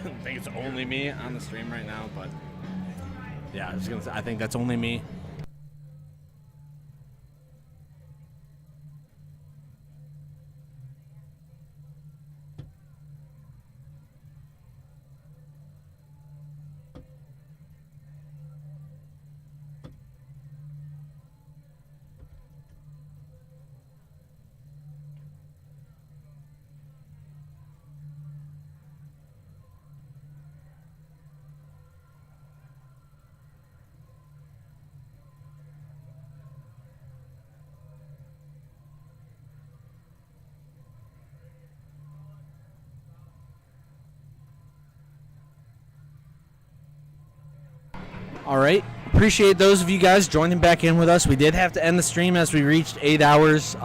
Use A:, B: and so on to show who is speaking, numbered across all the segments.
A: think it's only me on the stream right now, but yeah, I was gonna say, I think that's only me. All right. Appreciate those of you guys joining back in with us. We did have to end the stream as we reached 8 hours.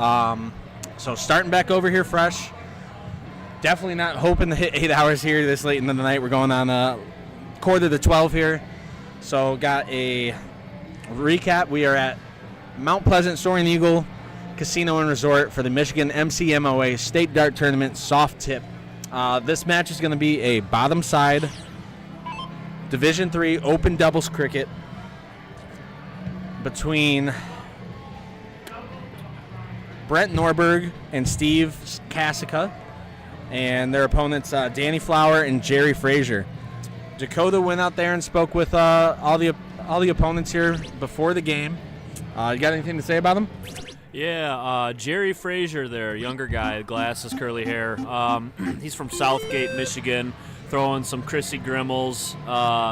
A: So starting back over here fresh. Definitely not hoping to hit 8 hours here this late into the night. We're going on quarter to 12 here. So got a recap. We are at Mount Pleasant Soaring Eagle Casino and Resort for the Michigan MCMOA State Dart Tournament Soft Tip. This match is going to be a bottom side Division III open doubles cricket between Brent Norberg and Steve Kasica, and their opponents Danny Flower and Jerry Frazier. Dakota went out there and spoke with all the opponents here before the game. You got anything to say about them?
B: Yeah, Jerry Frazier there, younger guy, glasses, curly hair. He's from Southgate, Michigan, throwing some Chrissy Grimmels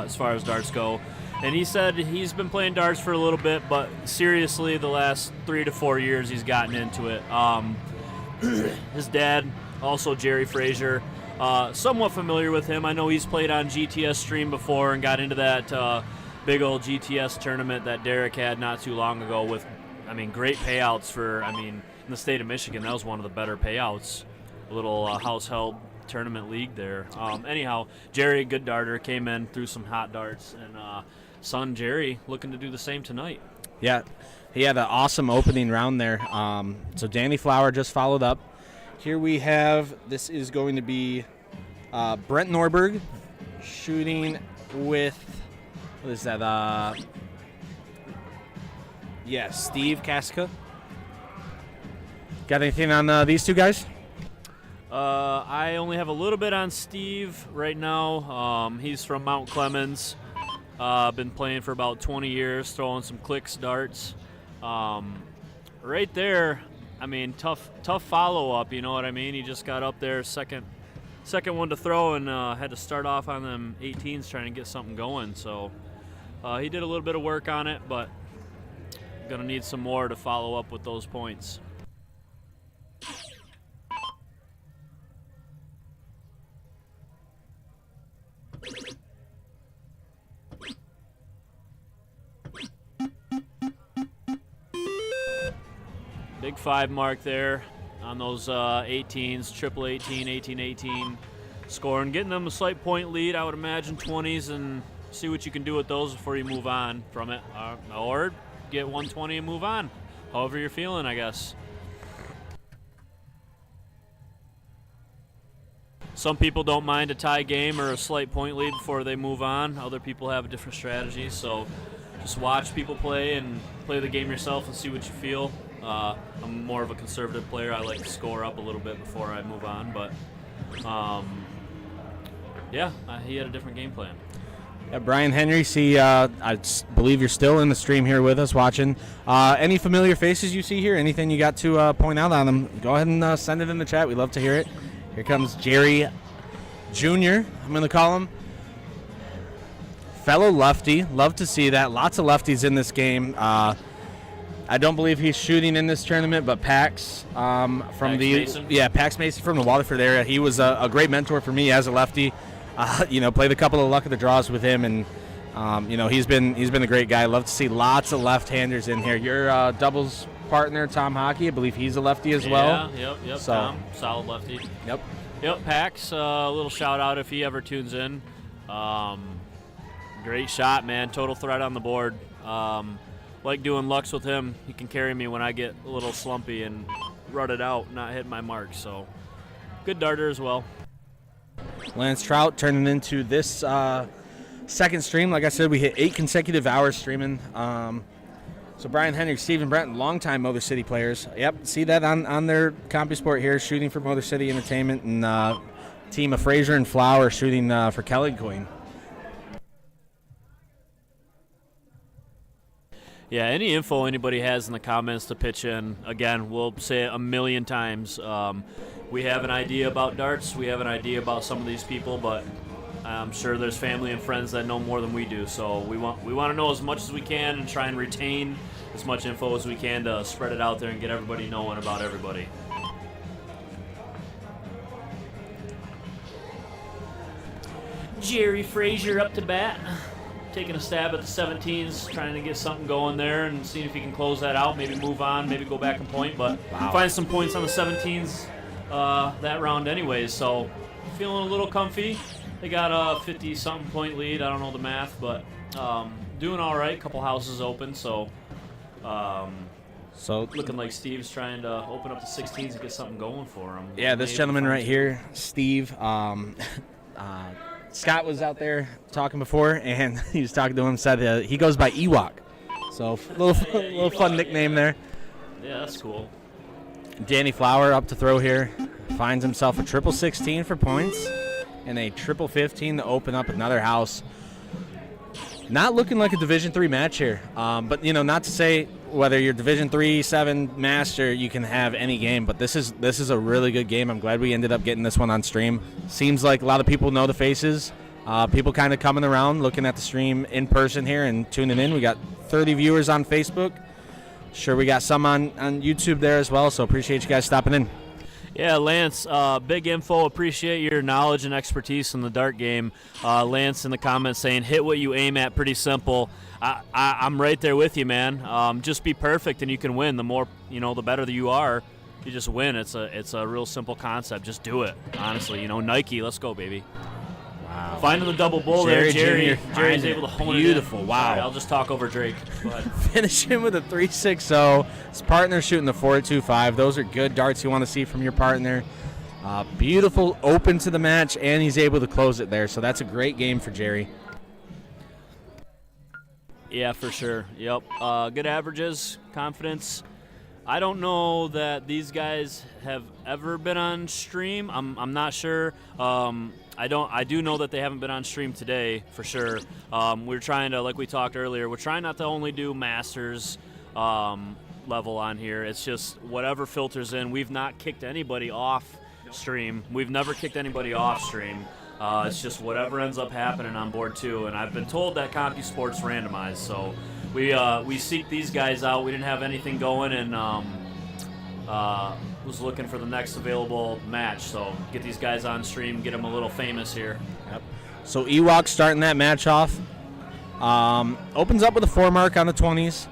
B: as far as darts go. And he said he's been playing darts for a little bit, but seriously, the last 3 to 4 years he's gotten into it. His dad, also Jerry Frazier, somewhat familiar with him. I know he's played on GTS stream before and got into that big old GTS tournament that Derek had not too long ago with, great payouts for, in the state of Michigan. That was one of the better payouts. A little house-held tournament league there. Anyhow, Jerry, good darter, came in, threw some hot darts, and son Jerry looking to do the same tonight.
A: Yeah, he had an awesome opening round there. So Danny Flower just followed up. Here we have, this is going to be Brent Norberg shooting with, what is that? Steve Kasica. Got anything on these two guys?
B: I only have a little bit on Steve right now. He's from Mount Clemens. Been playing for about 20 years, throwing some clicks darts. Right there, tough follow-up, you know what I mean? He just got up there, second one to throw, and had to start off on them 18s trying to get something going. So he did a little bit of work on it, but going to need some more to follow up with those points. Big 5 mark there on those 18s, triple 18, 18, 18, scoring, getting them a slight point lead. I would imagine 20s, and see what you can do with those before you move on from it, or get 120 and move on. However you're feeling, I guess. Some people don't mind a tie game or a slight point lead before they move on. Other people have a different strategy, so just watch people play and play the game yourself and see what you feel. I'm more of a conservative player. I like to score up a little bit before I move on, but he had a different game plan.
A: Yeah, Brian Henry, I believe you're still in the stream here with us watching. Any familiar faces you see here? Anything you got to point out on them? Go ahead and send it in the chat. We'd love to hear it. Here comes Jerry Jr., I'm going to call him. Fellow lefty. Love to see that. Lots of lefties in this game. I don't believe he's shooting in this tournament, but Pax
B: Mason?
A: Pax Mason from the Waterford area. He was a great mentor for me as a lefty. Played a couple of luck of the draws with him, and he's been a great guy. Love to see lots of left-handers in here. Your doubles partner Tom Hockey, I believe he's a lefty as well.
B: Yep.
A: So,
B: Tom, solid lefty. Yep. Pax, a little shout out if he ever tunes in. Great shot, man. Total threat on the board. Like doing lucks with him. He can carry me when I get a little slumpy and rut it out, not hit my mark. So good darter as well.
A: Lance Trout turning into this second stream. Like I said, we hit 8 consecutive hours streaming. So Brian Henry, Stephen Brenton, longtime Motor City players. Yep, see that on their CompuSport here, shooting for Motor City Entertainment, and team of Fraser and Flower shooting for Kelly Queen.
B: Yeah, any info anybody has in the comments to pitch in, again, we'll say it a million times. We have an idea about darts. We have an idea about some of these people, but I'm sure there's family and friends that know more than we do. So we want to know as much as we can and try and retain as much info as we can to spread it out there and get everybody knowing about everybody. Jerry Frazier up to bat, taking a stab at the 17s, trying to get something going there and seeing if he can close that out, maybe move on, maybe go back and point, but find some points on the 17s that round anyways, so feeling a little comfy. They got a 50-something point lead. I don't know the math, but doing all right. Couple houses open, so looking like Steve's trying to open up the 16s and get something going for him.
A: Yeah, this gentleman right here, Steve, Scott was out there talking before, and he was talking to him, said he goes by Ewok. So little fun nickname there.
B: Yeah, that's cool.
A: Danny Flower up to throw here. Finds himself a triple 16 for points and a triple 15 to open up another house. Not looking like a Division III match here. But, not to say whether you're Division III, 7, Master, you can have any game. But this is a really good game. I'm glad we ended up getting this one on stream. Seems like a lot of people know the faces. People kind of coming around, looking at the stream in person here and tuning in. We got 30 viewers on Facebook. Sure, we got some on YouTube there as well, so appreciate you guys stopping in.
B: Yeah, Lance, big info. Appreciate your knowledge and expertise in the dart game. Lance in the comments saying, hit what you aim at, pretty simple. I'm right there with you, man. Just be perfect and you can win. The more, the better that you are, you just win. It's a real simple concept. Just do it, honestly. Nike, let's go, baby.
A: Wow.
B: Finding the double bull there, Jerry. Jerry's able to hone it in.
A: Beautiful, wow.
B: Sorry, I'll just talk over Drake. Go ahead.
A: Finishing with a 3.60. His partner shooting the 4.25. Those are good darts you want to see from your partner. Beautiful open to the match, and he's able to close it there. So that's a great game for Jerry.
B: Yeah, for sure. Yep. Good averages, confidence. I don't know that these guys have ever been on stream. I'm not sure. I do know that they haven't been on stream today for sure. We're trying to, like we talked earlier, we're trying not to only do Masters level on here. It's just whatever filters in. We've not kicked anybody off stream. We've never kicked anybody off stream. It's just whatever ends up happening on board too. And I've been told that CompuSport's randomized, so we seek these guys out. We didn't have anything going, and was looking for the next available match. So get these guys on stream, get them a little famous here.
A: Yep. So Ewok starting that match off. Opens up with a 4 mark on the 20s.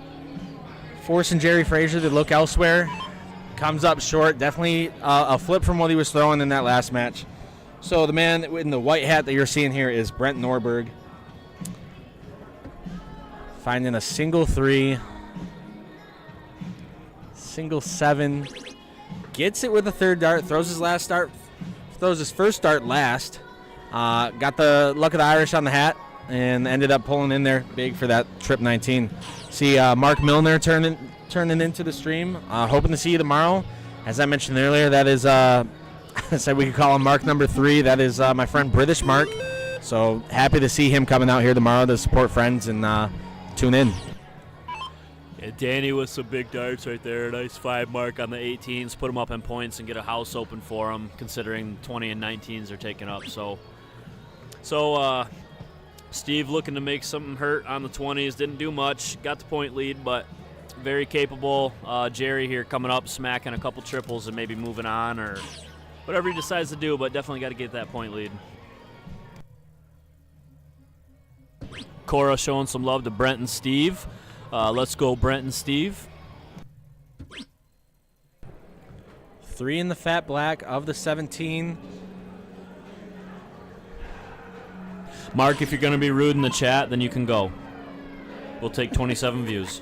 A: Forcing Jerry Frazier to look elsewhere. Comes up short. Definitely a flip from what he was throwing in that last match. So the man in the white hat that you're seeing here is Brent Norberg. Finding a single 3. Single 7. Gets it with a third dart. Throws his first dart last. Got the luck of the Irish on the hat and ended up pulling in there big for that trip 19. See Mark Milner turning into the stream. Hoping to see you tomorrow. As I mentioned earlier, that is I said we could call him Mark number 3. That is my friend British Mark. So happy to see him coming out here tomorrow to support friends and tune in.
B: Yeah, Danny with some big darts right there. Nice 5 mark on the 18s. Put them up in points and get a house open for them, considering 20 and 19s are taken up. So Steve looking to make something hurt on the 20s. Didn't do much. Got the point lead, but very capable. Jerry here coming up, smacking a couple triples and maybe moving on or whatever he decides to do, but definitely got to get that point lead. Cora showing some love to Brent and Steve. Let's go, Brent and Steve.
A: 3 in the fat black of the 17.
B: Mark, if you're going to be rude in the chat, then you can go. We'll take 27 views.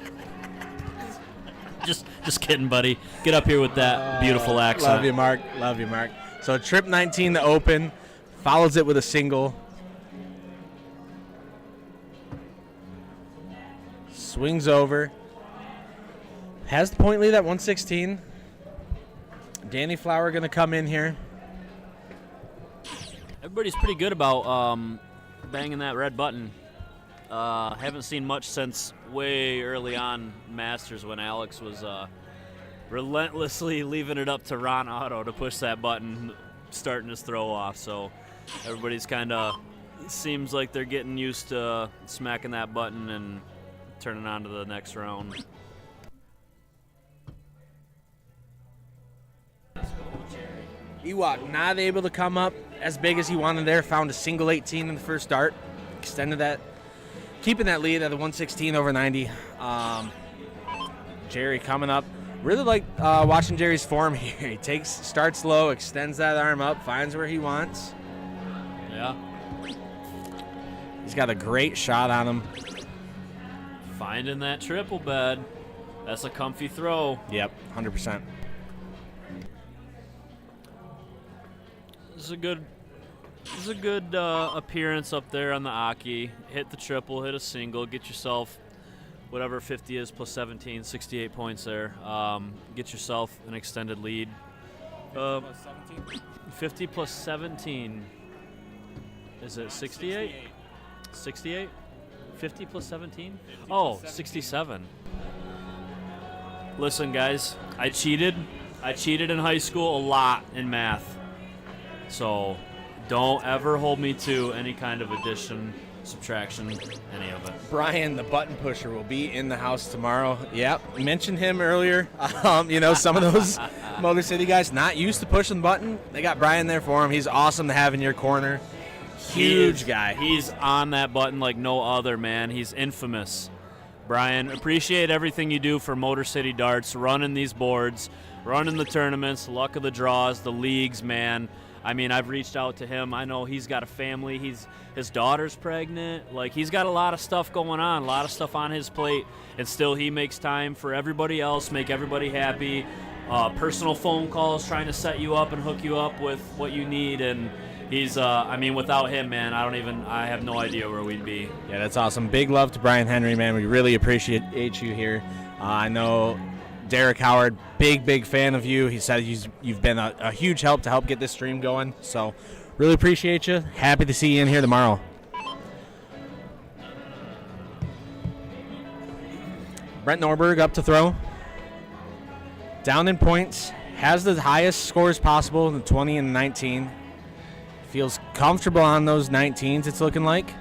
B: Just kidding, buddy. Get up here with that beautiful accent.
A: Love you, Mark. Love you, Mark. So trip 19 to open. Follows it with a single. Swings over. Has the point lead at 116. Danny Flower going to come in here.
B: Everybody's pretty good about banging that red button. Haven't seen much since way early on Masters when Alex was relentlessly leaving it up to Ron Otto to push that button, starting his throw off. So everybody's kind of seems like they're getting used to smacking that button and turning on to the next round.
A: Ewok not able to come up as big as he wanted there. Found a single 18 in the first dart. Extended that, keeping that lead at the 116 over 90. Jerry coming up. Really like watching Jerry's form here. He starts low, extends that arm up, finds where he wants.
B: Yeah.
A: He's got a great shot on him.
B: Finding that triple bed. That's a comfy throw.
A: Yep, 100%.
B: This is a good appearance up there on the Aki. Hit the triple, hit a single, get yourself whatever 50 is plus 17, 68 points there. Get yourself an extended lead. 50 plus 17. Is it 68? 68? 50 plus 17? Oh, 67. Listen, guys, I cheated. I cheated in high school a lot in math. So don't ever hold me to any kind of addition, subtraction, any of it.
A: Brian, the button pusher, will be in the house tomorrow. Yep, mentioned him earlier. Some of those Motor City guys not used to pushing the button. They got Brian there for him. He's awesome to have in your corner. Huge guy.
B: He's on that button like no other, man. He's infamous. Brian, appreciate everything you do for Motor City Darts, running these boards, running the tournaments, luck of the draws, the leagues, man. I mean, I've reached out to him. I know he's got a family. His daughter's pregnant. Like, he's got a lot of stuff going on, a lot of stuff on his plate, and still he makes time for everybody else, make everybody happy. Personal phone calls, trying to set you up and hook you up with what you need, and he's, without him, man, I have no idea where we'd be.
A: Yeah, that's awesome. Big love to Brian Henry, man. We really appreciate you here. I know Derek Howard, big fan of you. He said you've been a huge help to help get this stream going. So really appreciate you. Happy to see you in here tomorrow. Brent Norberg up to throw. Down in points. Has the highest scores possible, the 20 and 19. Feels comfortable on those 19s, it's looking like.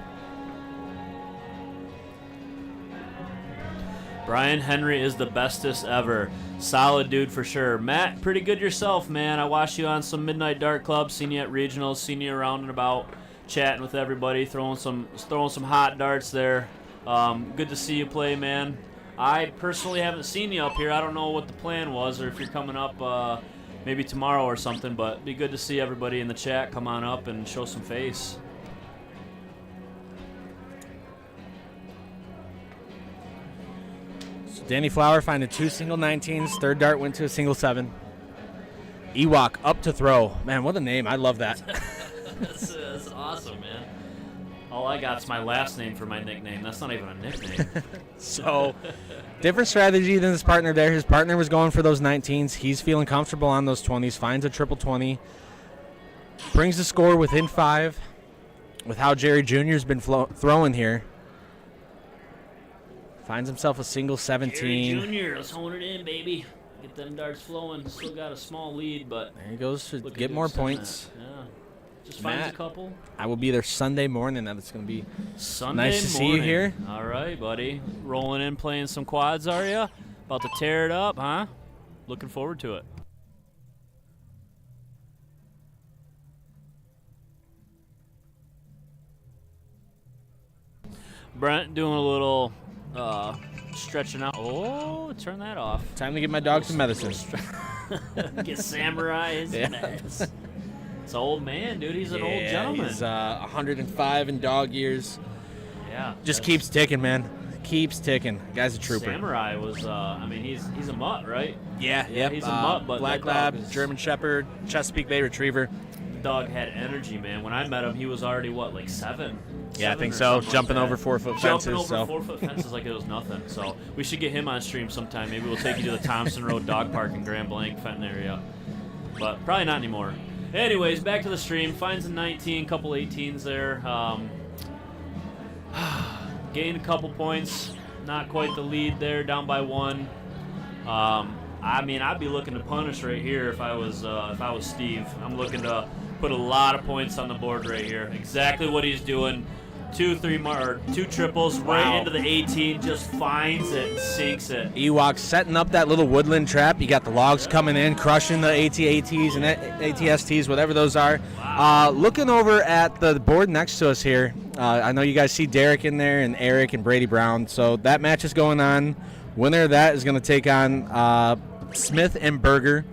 B: Brian Henry is the bestest ever. Solid dude for sure. Matt, pretty good yourself, man. I watched you on some Midnight Dart Club, seen you at regionals, seen you around and about, chatting with everybody, throwing some hot darts there. Good to see you play, man. I personally haven't seen you up here. I don't know what the plan was or if you're coming up maybe tomorrow or something, but it'd be good to see everybody in the chat come on up and show some face.
A: Danny Flower finding two single 19s. Third dart went to a single 7. Ewok up to throw. Man, what a name. I love that.
B: That's awesome, man. All I got's my last name for my nickname. That's not even a nickname.
A: So, different strategy than his partner there. His partner was going for those 19s. He's feeling comfortable on those 20s. Finds a triple 20. Brings the score within 5 with how Jerry Jr. has been throwing here. Finds himself a single 17.
B: Jerry Jr., let's hone it in, baby. Get them darts flowing. Still got a small lead, but
A: there he goes to get more points.
B: Yeah. Just finds a couple.
A: I will be there Sunday morning. That it's going to be
B: Sunday
A: nice to see you here.
B: All right, buddy. Rolling in, playing some quads, are you? About to tear it up, huh? Looking forward to it. Brent doing a little stretching out. Oh, turn that off.
A: Time to give my dog some medicine.
B: Get Samurai his meds. It's an old man, dude. He's an old gentleman.
A: He's 105 in dog years.
B: Yeah.
A: Just keeps ticking, man. Keeps ticking. Guy's a trooper.
B: Samurai was, he's a mutt, right?
A: Yeah,
B: he's a mutt, but
A: Black Lab, German Shepherd, Chesapeake Bay Retriever.
B: dog had energy, man. When I met him, he was already, what, like 7?
A: Yeah, I think
B: or
A: so.
B: something
A: Jumping
B: like
A: over
B: that.
A: 4-foot fences.
B: Jumping over 4-foot fences like it was nothing. So we should get him on stream sometime. Maybe we'll take you to the Thompson Road Dog Park in Grand Blanc, Fenton area. But probably not anymore. Anyways, back to the stream. Finds a 19, couple 18s there. Gained a couple points. Not quite the lead there, down by 1. I mean, I'd be looking to punish right here if I was Steve. I'm looking to put a lot of points on the board right here. Exactly what he's doing. 2 triples right into the 18. Just finds it and sinks it.
A: Ewok setting up that little woodland trap. You got the logs coming in, crushing the AT-ATs and ATSTs, whatever those are.
B: Wow.
A: Looking over at the board next to us here, I know you guys see Derek in there and Eric and Brady Brown. So that match is going on. Winner of that is going to take on Smith and Berger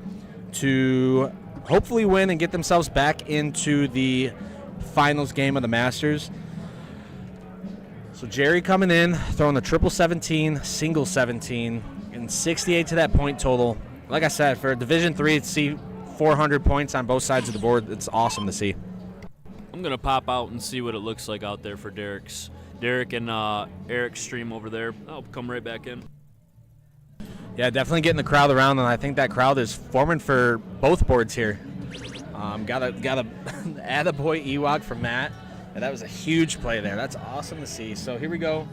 A: to hopefully win and get themselves back into the finals game of the Masters. So Jerry coming in, throwing the triple 17, single 17, and 68 to that point total. Like I said, for Division III to see 400 points on both sides of the board, it's awesome to see.
B: I'm going to pop out and see what it looks like out there for Derek and Eric's stream over there. I'll come right back in.
A: Yeah, definitely getting the crowd around, and I think that crowd is forming for both boards here. Got a attaboy Ewok from Matt. And that was a huge play there. That's awesome to see. So here we go.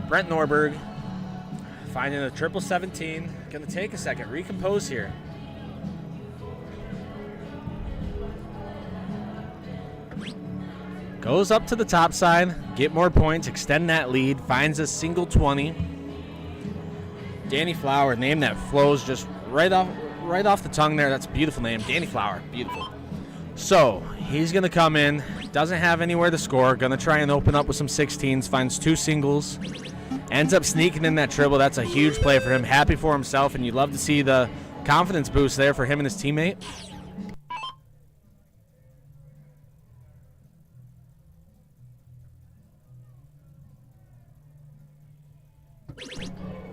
A: Brent Norberg finding a triple 17. Going to take a second. Recompose here. Goes up to the top side. Get more points. Extend that lead. Finds a single 20. Danny Flower, name that flows just right off the tongue there. That's a beautiful name. Danny Flower. Beautiful. So he's going to come in, doesn't have anywhere to score, going to try and open up with some 16s, finds 2 singles, ends up sneaking in that triple. That's a huge play for him, happy for himself, and you'd love to see the confidence boost there for him and his teammate.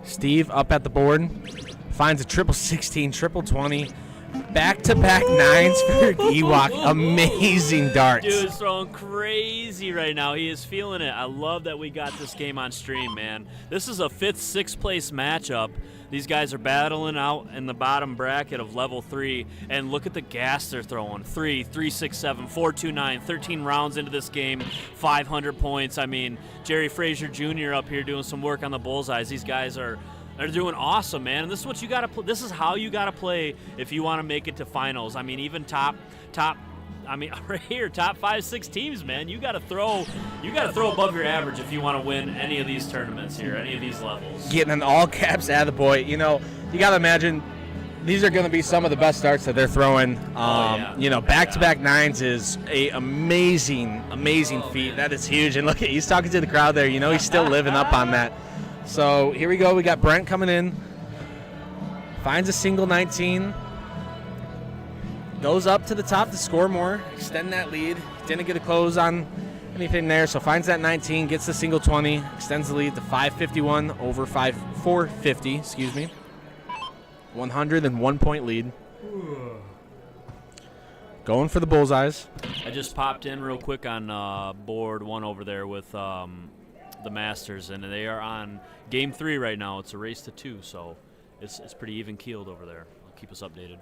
A: Steve up at the board, finds a triple 16, triple 20. Back-to-back 9s for Ewok. Amazing darts.
B: Dude is throwing crazy right now. He is feeling it. I love that we got this game on stream, man. This is a 5th, 6th place matchup. These guys are battling out in the bottom bracket of level 3, and look at the gas they're throwing. 3, 3, 6, 7, 4, 2, 9, 13 rounds into this game, 500 points. I mean, Jerry Frazier Jr. up here doing some work on the bullseyes. These guys are doing awesome, man. And this is what you got to play. This is how you got to play if you want to make it to finals. I mean, even top. I mean, right here, top 5, 6 teams, man. You got to throw above your average if you want to win any of these tournaments here, any of these levels.
A: Getting an all caps attaboy. You know, you got to imagine these are going to be some of the best darts that they're throwing. You know, back-to-back 9s is a amazing feat. That is huge. And look, he's talking to the crowd there. You know, he's still living up on that. So here we go. We got Brent coming in. Finds a single 19. Goes up to the top to score more. Extend that lead. Didn't get a close on anything there. So finds that 19. Gets the single 20. Extends the lead to 551 over 450. Excuse me. 101 point lead. Going for the bullseyes.
B: I just popped in real quick on board 1 over there with the Masters, and they are on game 3 right now. It's a race to 2, so it's pretty even keeled over there. I'll keep us updated.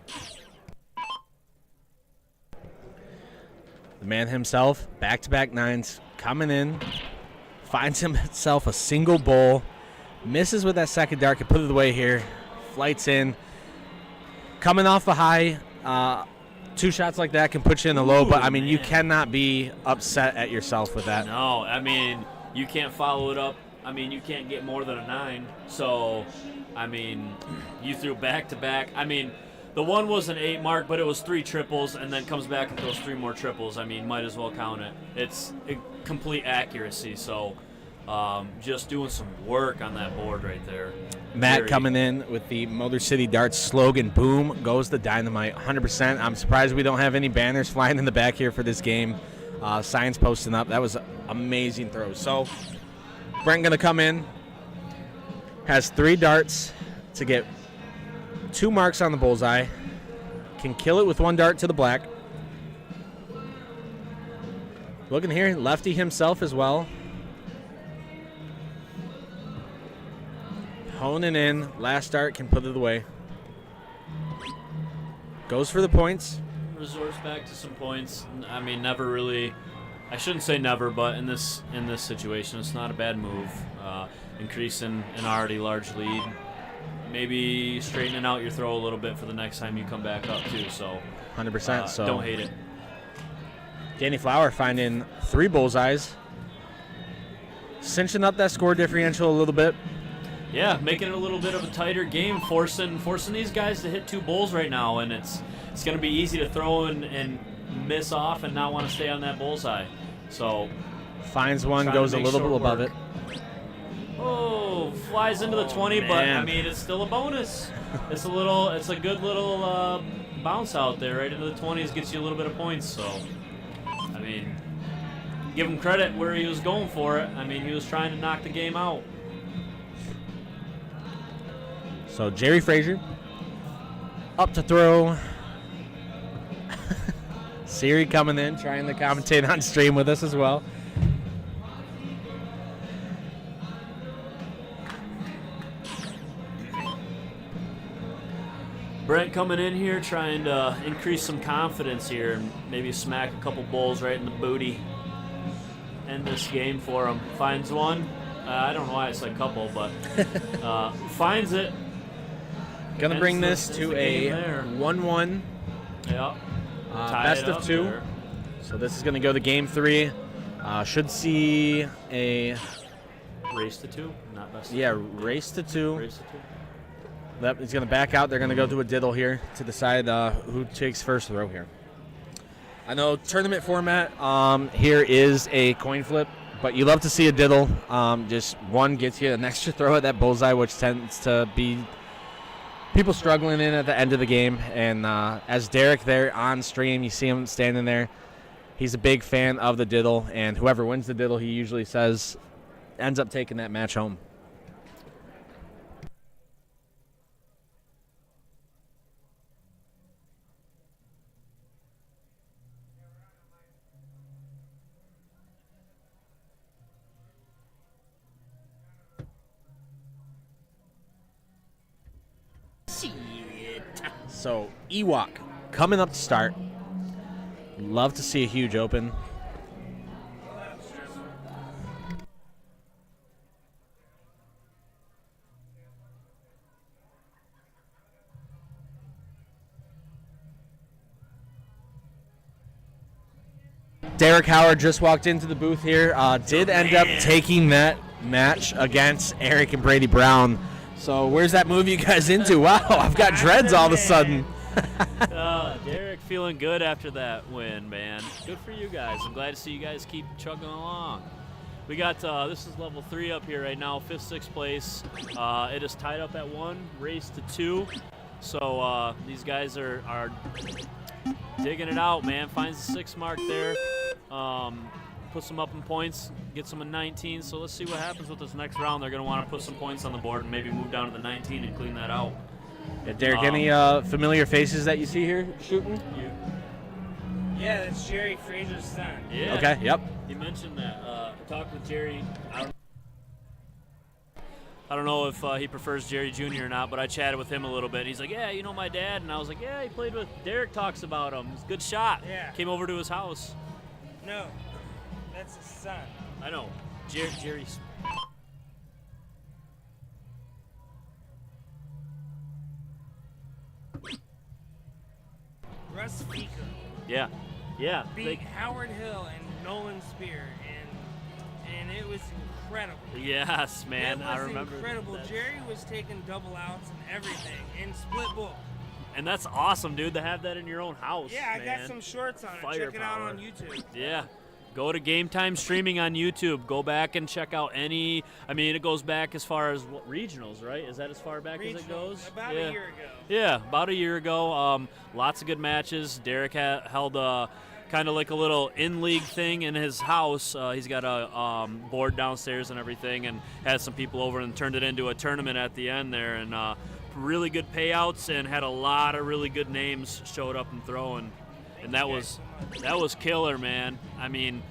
A: The man himself, back-to-back 9s, coming in, finds himself a single bowl, misses with that second dart, can put it away here, flights in, coming off a high. 2 shots like that can put you in the low, but I mean, you cannot be upset at yourself with that.
B: No, I mean, you can't follow it up. I mean, you can't get more than a 9. So, I mean, you threw back-to-back. I mean, the one was an 8 mark, but it was 3 triples, and then comes back and throws 3 more triples. I mean, might as well count it. It's a complete accuracy. So, just doing some work on that board right there.
A: Matt coming in with the Motor City Darts slogan, boom, goes the dynamite, 100%. I'm surprised we don't have any banners flying in the back here for this game. Signs posting up. That was amazing throws. So, Brent going to come in, has 3 darts to get 2 marks on the bullseye, can kill it with one dart to the black. Looking here, lefty himself as well. Honing in, last dart can put it away. Goes for the points.
B: Resorts back to some points. I mean, never really. I shouldn't say never, but in this situation, it's not a bad move. Increasing an already large lead. Maybe straightening out your throw a little bit for the next time you come back up too. So
A: 100%. So
B: don't hate it.
A: Danny Flower finding 3 bullseyes, cinching up that score differential a little bit.
B: Yeah, making it a little bit of a tighter game, forcing these guys to hit 2 bulls right now, and it's going to be easy to throw and miss off and not want to stay on that bullseye. So
A: finds one, goes a little bit above it.
B: Oh, flies into the 20, but I mean it's still a bonus. It's a good little bounce out there right into the 20s, gets you a little bit of points. So I mean, give him credit where he was going for it. I mean, he was trying to knock the game out.
A: So Jerry Frazier up to throw. Siri coming in, trying to commentate on stream with us as well.
B: Brent coming in here trying to increase some confidence here and maybe smack a couple bulls right in the booty. End this game for him. Finds one. I don't know why I said couple, but finds it.
A: Gonna bring this to a 1-1.
B: Yeah.
A: Best of 2. There. So this is gonna go to game 3. Should see a
B: race to 2, not best.
A: Yeah, race to 2.
B: Race to 2.
A: Yep, he's gonna back out. They're gonna go to a diddle here to decide who takes first throw here. I know tournament format here is a coin flip, but you love to see a diddle. Just one gets you an extra throw at that bullseye, which tends to be people struggling in at the end of the game. And as Derek there on stream, you see him standing there. He's a big fan of the diddle, and whoever wins the diddle, he usually says, ends up taking that match home. So Ewok coming up to start. Love to see a huge open. Derek Howard just walked into the booth here. Did end up taking that match against Eric and Brady Brown. So where's that move you guys into? Wow, I've got dreads all of a sudden.
B: Derek feeling good after that win, man. Good for you guys. I'm glad to see you guys keep chugging along. We got, this is level 3 up here right now, 5th, 6th place. It is tied up at 1, race to 2. So these guys are digging it out, man. Finds the 6 mark there. Puts them up in points, gets them a 19. So let's see what happens with this next round. They're going to want to put some points on the board and maybe move down to the 19 and clean that out.
A: Yeah, Derek, any familiar faces that you see here shooting?
C: Yeah, that's Jerry Frazier's son.
B: Yeah.
A: Okay, yep.
B: He mentioned that. I talked with Jerry. I don't know if he prefers Jerry Jr. or not, but I chatted with him a little bit. He's like, yeah, you know my dad? And I was like, yeah, he played with Derek, talks about him. He's a good shot.
C: Yeah.
B: Came over to his house.
C: No, that's his son.
B: I know. Jerry's.
C: Russ Pico
B: Yeah. Yeah.
C: beat Howard Hill and Nolan Spear, and it was incredible.
B: Yes, man.
C: It was
B: I remember.
C: incredible. Jerry was taking double outs and everything in split bull.
B: And that's awesome, dude, to have that in your own house.
C: Yeah, I
B: man.
C: got some shorts on it. Check it out on YouTube.
B: Yeah. Go to Game Time Streaming on YouTube. Go back and check out any. I mean, it goes back as far as regionals, right? Is that as far back as it goes?
C: About a year ago.
B: Yeah, about a year ago. Lots of good matches. Derek held kind of like a in-league in-league thing in his house. He's got a board downstairs and everything, and had some people over and turned it into a tournament at the end there. And really good payouts and had a lot of really good names showed up and throwing, and that was killer, man. I mean,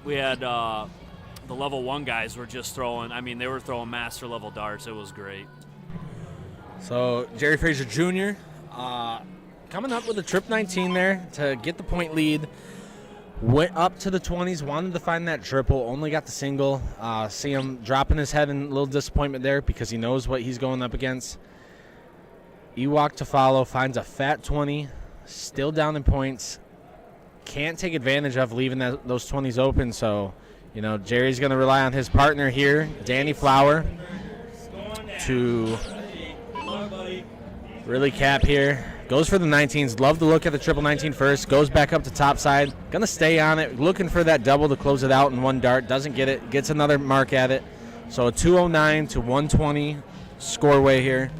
B: we had the level 1 guys were just throwing. I mean, they were throwing master level darts. It was great.
A: So Jerry Frazier Jr. Coming up with a trip 19 there to get the point lead. Went up to the 20s, wanted to find that triple, only got the single. See him dropping his head in a little disappointment there because he knows what he's going up against. Ewok to follow, finds a fat 20, still down in points. Can't take advantage of leaving those 20s open, so, you know, Jerry's going to rely on his partner here, Danny Flower, to really cap here. Goes for the 19s. Love to look at the triple 19 first. Goes back up to top side. Going to stay on it. Looking for that double to close it out in one dart. Doesn't get it. Gets another mark at it. So a 209 to 120 score way here.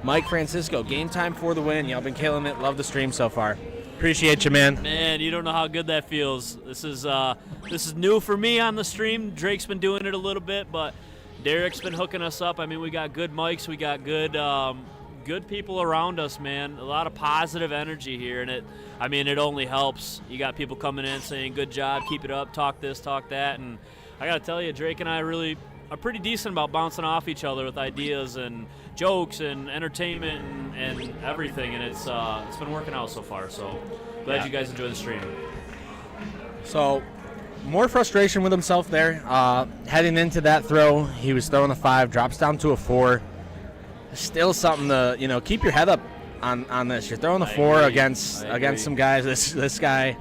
A: Mike Francisco, game time for the win. Y'all been killing it. Love the stream so far. Appreciate you, man.
B: Man, you don't know how good that feels. This is new for me on the stream. Drake's been doing it a little bit, but Derek's been hooking us up. I mean, we got good mics. We got good people around us, man. A lot of positive energy here, and it only helps. You got people coming in saying, good job, keep it up, talk this, talk that, and I got to tell you, Drake and I really are pretty decent about bouncing off each other with ideas and jokes and entertainment and everything, and it's been working out so far, so glad you guys enjoy the stream.
A: So, more frustration with himself there. Heading into that throw, he was throwing a 5, drops down to a 4. Still something to, you know, keep your head up on this. You're throwing a 4 against some guys. This guy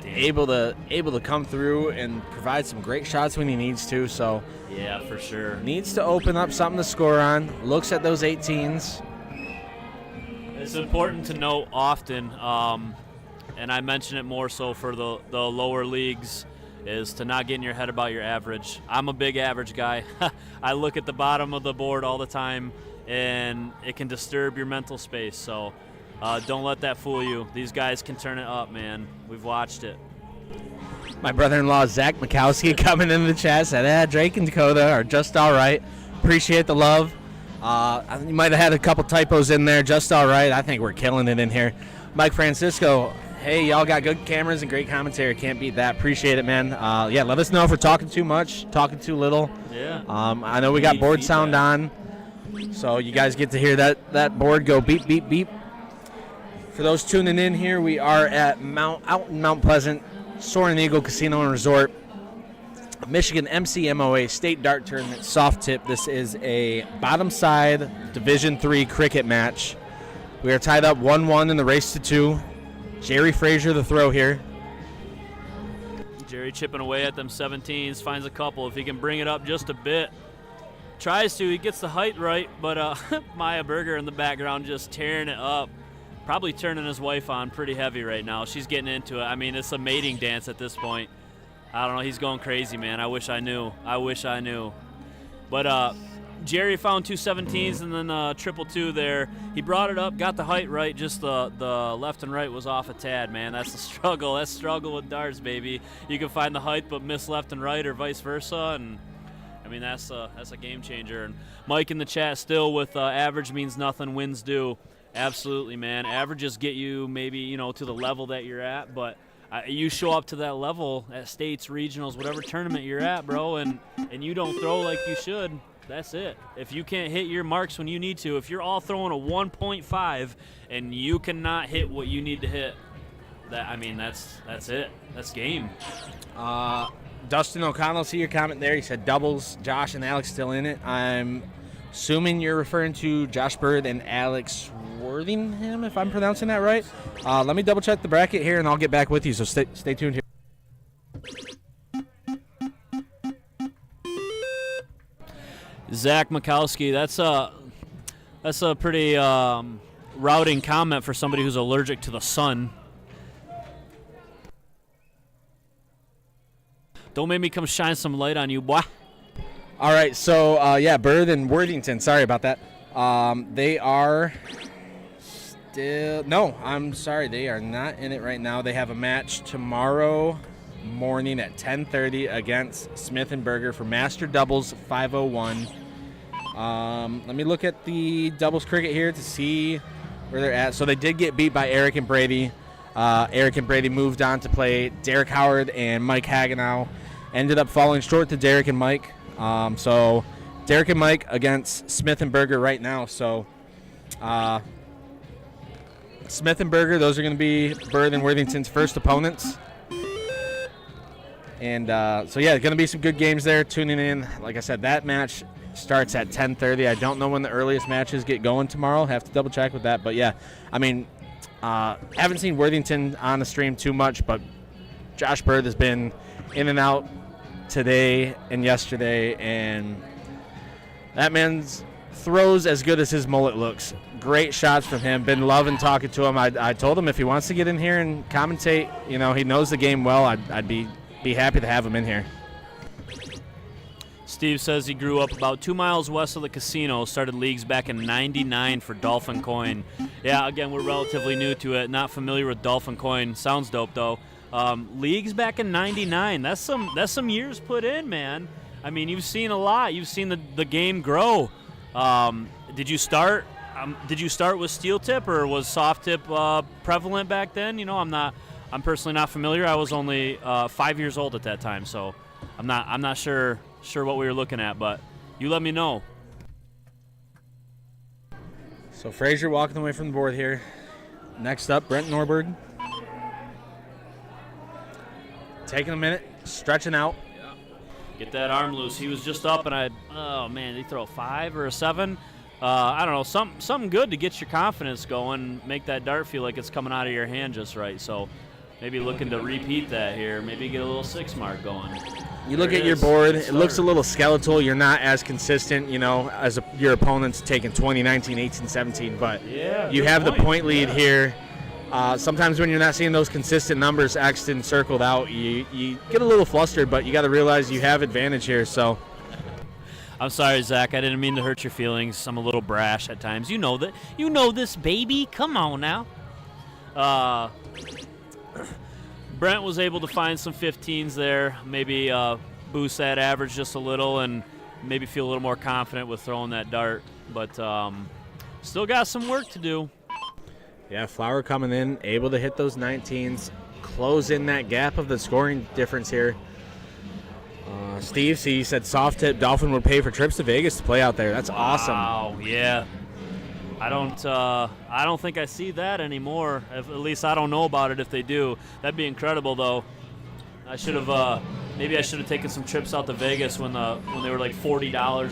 A: able to come through and provide some great shots when he needs to. So
B: yeah, for sure.
A: Needs to open up something to score on. Looks at those 18s.
B: It's important to note often, and I mention it more so for the lower leagues, is to not get in your head about your average. I'm a big average guy. I look at the bottom of the board all the time, and it can disturb your mental space. So don't let that fool you. These guys can turn it up, man. We've watched it.
A: My brother-in-law, Zach Mikowski, coming in the chat, said, Drake and Dakota are just all right. Appreciate the love. You might have had a couple typos in there. Just all right. I think we're killing it in here. Mike Francisco, hey, y'all got good cameras and great commentary. Can't beat that. Appreciate it, man. Yeah, let us know if we're talking too much, talking too little.
B: Yeah.
A: I know we got board sound on, so you guys get to hear that board go beep, beep, beep. For those tuning in here, we are at out in Mount Pleasant, Soaring Eagle Casino and Resort, Michigan MCMOA State Dart Tournament soft tip. This is a bottom side Division III cricket match. We are tied up 1-1 in the race to 2. Jerry Frazier the throw here.
B: Jerry chipping away at them 17s, finds a couple. If he can bring it up just a bit, tries to. He gets the height right, but Maya Berger in the background just tearing it up. Probably turning his wife on pretty heavy right now. She's getting into it. I mean, it's a mating dance at this point. I don't know. He's going crazy, man. I wish I knew. But Jerry found 2 17s and then triple 2 there. He brought it up, got the height right. Just the left and right was off a tad, man. That's the struggle. That's struggle with darts, baby. You can find the height but miss left and right or vice versa, and I mean that's a game changer. And Mike in the chat still with average means nothing, wins do. Absolutely, man. Averages get you maybe to the level that you're at, but you show up to that level at states, regionals, whatever tournament you're at, bro, and you don't throw like you should. That's it. If you can't hit your marks when you need to, if you're all throwing a 1.5 and you cannot hit what you need to hit, that's it. That's game.
A: Dustin O'Connell, see your comment there. He said doubles. Josh and Alex still in it. I'm assuming you're referring to Josh Bird and Alex Worthingham, if I'm pronouncing that right. Let me double check the bracket here, and I'll get back with you. So stay tuned here.
B: Zach Mikowski, that's a pretty routing comment for somebody who's allergic to the sun. Don't make me come shine some light on you, boy.
A: All right, so Bird and Worthington. Sorry about that. They are still I'm sorry, they are not in it right now. They have a match tomorrow morning at 10:30 against Smith and Berger for Master Doubles 501. Let me look at the doubles cricket here to see where they're at. So they did get beat by Eric and Brady. Eric and Brady moved on to play Derek Howard and Mike Hagenow. Ended up falling short to Derek and Mike. So Derek and Mike against Smith and Berger right now. So Smith and Berger, those are going to be Bird and Worthington's first opponents. And so, yeah, going to be some good games there. Tuning in. Like I said, that match starts at 10:30. I don't know when the earliest matches get going tomorrow. Have to double check with that. But, yeah, I mean, haven't seen Worthington on the stream too much, but Josh Bird has been in and out today and yesterday, and that man's throws as good as his mullet looks. Great shots from him. Been loving talking to him. I told him if he wants to get in here and commentate, you know, he knows the game well, I'd be happy to have him in here.
B: Steve says he grew up about 2 miles west of the casino, started leagues back in '99 for Dolphin Coin. Yeah, again, we're relatively new to it, not familiar with Dolphin Coin. Sounds dope, though. Leagues back in '99, that's some years put in, man. I mean, you've seen a lot. You've seen the game grow. Did you start with steel tip, or was soft tip prevalent back then? You know, I'm personally not familiar. I was only 5 years old at that time, so I'm not sure what we were looking at, but you let me know.
A: So Frazier walking away from the board here. Next up, Brent Norberg. Taking a minute, stretching out.
B: Get that arm loose. He was just up, and oh man, did he throw a 5 or a 7? I don't know, something good to get your confidence going, make that dart feel like it's coming out of your hand just right. So maybe looking to repeat that here, maybe get a little 6 mark going.
A: You look at your board, it looks a little skeletal. You're not as consistent, you know, as your opponent's taking 20, 19, 18, 17, but
B: yeah,
A: you have the point lead here. Sometimes when you're not seeing those consistent numbers X'd and circled out, you get a little flustered, but you got to realize you have advantage here. So,
B: I'm sorry, Zach. I didn't mean to hurt your feelings. I'm a little brash at times. You know that. You know this, baby. Come on now. Brent was able to find some 15s there, maybe boost that average just a little, and maybe feel a little more confident with throwing that dart. But still got some work to do.
A: Yeah, Flower coming in, able to hit those 19s, close in that gap of the scoring difference here. Steve, see, he said soft tip Dolphin would pay for trips to Vegas to play out there. That's awesome.
B: Wow, yeah. I don't think I see that anymore. At least I don't know about it if they do. That'd be incredible, though. I should have maybe I should have taken some trips out to Vegas when they were like $40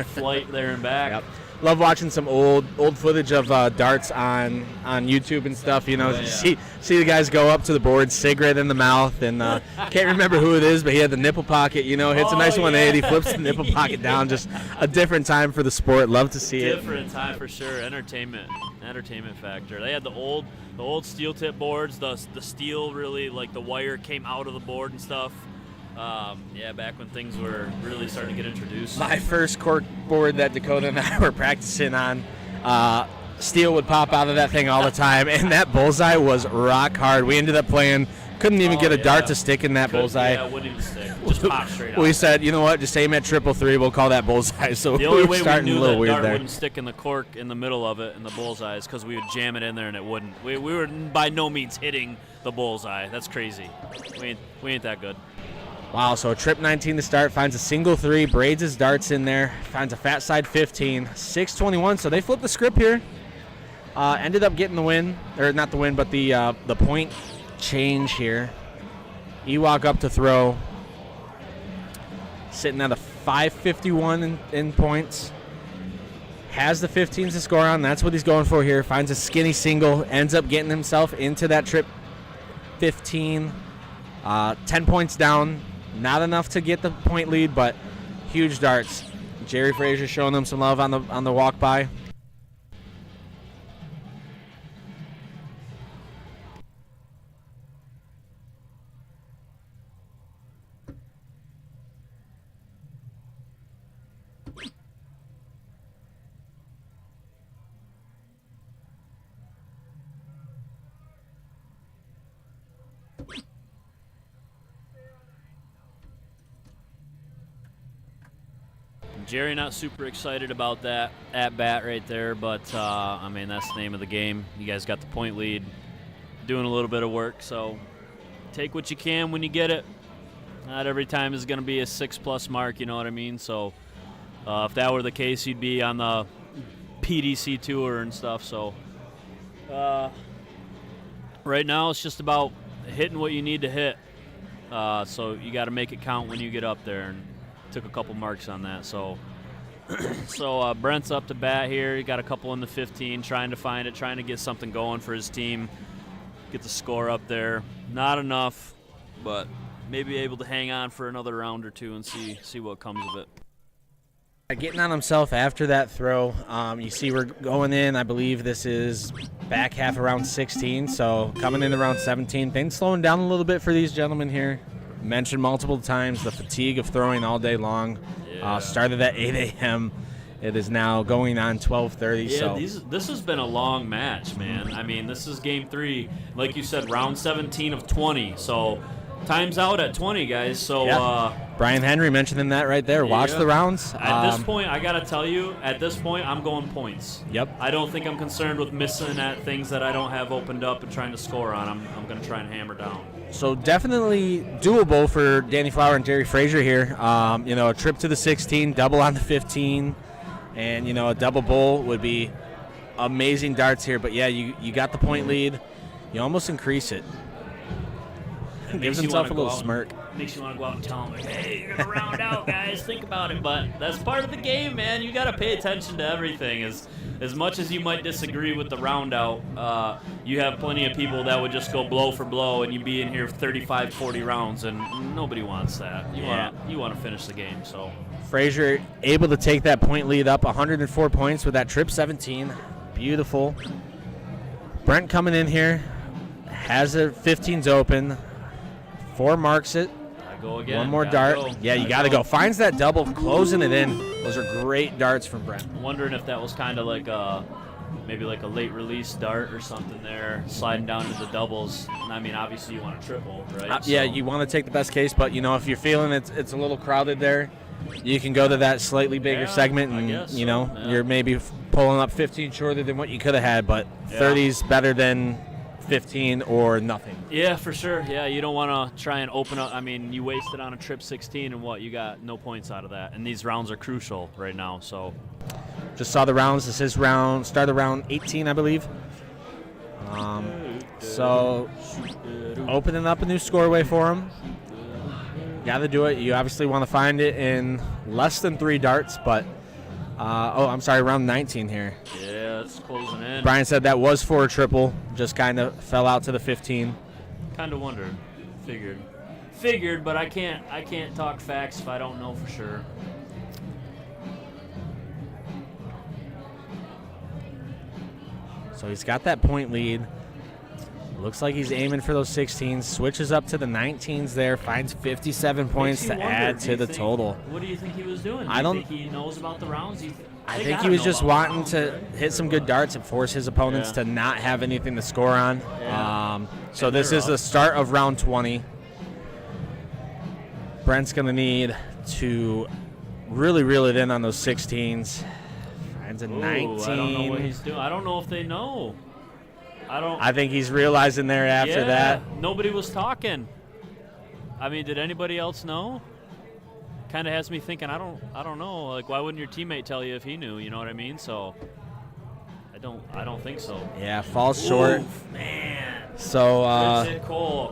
B: flight there and back.
A: Yep. Love watching some old footage of darts on YouTube and stuff. You know, see the guys go up to the board, cigarette in the mouth, and can't remember who it is, but he had the nipple pocket. You know, hits a nice 180, flips the nipple pocket down. Just a different time for the sport. Love to see it.
B: Different time for sure. Entertainment factor. They had the old steel tip boards. The steel really, like the wire came out of the board and stuff. Yeah, back when things were really starting to get introduced.
A: My first cork board that Dakota and I were practicing on, steel would pop out of that thing all the time, and that bullseye was rock hard. We ended up playing, couldn't even get a dart to stick in that bullseye.
B: Yeah, it wouldn't even stick. Just pop straight out.
A: We said, you know what, just aim at 333, we'll call that bullseye. So
B: the only
A: we were
B: way
A: starting
B: we knew
A: a little
B: that
A: weird
B: dart
A: there.
B: wouldn't stick in the cork in the middle of it in the bullseye is because we would jam it in there and it wouldn't. We were by no means hitting the bullseye. That's crazy. We ain't that good.
A: Wow, so a trip 19 to start, finds a single 3, braids his darts in there, finds a fat side 15, 621. So they flipped the script here. Ended up getting the win, or not the win, but the point change here. Ewok up to throw, sitting at a 551 in points. Has the 15s to score on. That's what he's going for here. Finds a skinny single, ends up getting himself into that trip 15. 10 points down. Not enough to get the point lead, but huge darts. Jerry Frazier showing them some love on the walk by.
B: Jerry not super excited about that at bat right there, but I mean, that's the name of the game. You guys got the point lead, doing a little bit of work, so take what you can when you get it. Not every time is going to be a 6+ mark, you know what I mean? So if that were the case, you'd be on the PDC tour and stuff. So right now it's just about hitting what you need to hit. So you got to make it count when you get up there, and took a couple marks on that. So Brent's up to bat here. He got a couple in the 15, trying to find it, trying to get something going for his team, get the score up there. Not enough, but maybe able to hang on for another round or two and see what comes of it.
A: Getting on himself after that throw. You see we're going in, I believe this is back half around 16, so coming in around 17. Things slowing down a little bit for these gentlemen here. Mentioned multiple times the fatigue of throwing all day long.
B: Yeah.
A: Started at 8 a.m. It is now going on 12:30.
B: Yeah,
A: so
B: this has been a long match, man. I mean, this is game 3. Like you said, round 17 of 20. So time's out at 20, guys. So
A: Brian Henry mentioning that right there. Watch the rounds.
B: At this point, I got to tell you, at this point, I'm going points.
A: Yep.
B: I don't think I'm concerned with missing at things that I don't have opened up and trying to score on. I'm going to try and hammer down.
A: So definitely doable for Danny Flower and Jerry Frazier here. A trip to the 16, double on the 15, and, a double bowl would be amazing darts here. But, yeah, you got the point lead. You almost increase it. Gives himself a little smirk.
B: Makes you want to go out and tell him, like, hey, you're going to round out, guys. Think about it. But that's part of the game, man. You got to pay attention to everything. As much as you might disagree with the round out, you have plenty of people that would just go blow for blow, and you'd be in here 35, 40 rounds, and nobody wants that. You want to finish the game. So
A: Frazier able to take that point lead up 104 points with that trip 17. Beautiful. Brent coming in here, has it, 15's open. 4 marks it.
B: I go again.
A: One more dart.
B: Go.
A: Yeah, you got to go. Finds that double, closing it in. Those are great darts from Brent.
B: Wondering if that was kind of like maybe like a late release dart or something there, sliding down into the doubles. And I mean, obviously you want a triple, right?
A: Yeah, you want to take the best case, but if you're feeling it's a little crowded there, you can go to that slightly bigger segment, and you're maybe pulling up 15 shorter than what you could have had, but 30's better than 15 or nothing.
B: Yeah, for sure. Yeah, you don't want to try and open up. I mean, you wasted on a trip 16, and you got no points out of that. And these rounds are crucial right now. So,
A: just saw the rounds. This is start of round 18, I believe. So, opening up a new scoreway for him. Got to do it. You obviously want to find it in less than 3 darts, but round 19 here.
B: Yeah, it's closing in.
A: Brian said that was for a triple, just kind of fell out to the 15.
B: Kind of wondered. Figured, but I can't talk facts if I don't know for sure.
A: So he's got that point lead. Looks like he's aiming for those 16s. Switches up to the 19s there. Finds 57 points to add to the total.
B: What do you think he was doing?
A: I don't
B: think he knows about the rounds.
A: I think he was just wanting to hit some good darts and force his opponents to not have anything to score on.
B: Yeah.
A: So this is the start of round 20. Brent's going to need to really reel it in on those 16s. Finds a 19.
B: I don't know what he's doing. I don't know if they know.
A: I think he's realizing there after that.
B: Nobody was talking. I mean, did anybody else know? Kind of has me thinking, I don't know. Like, why wouldn't your teammate tell you if he knew? You know what I mean? So I don't think so.
A: Yeah, falls short.
B: Oof, man.
A: So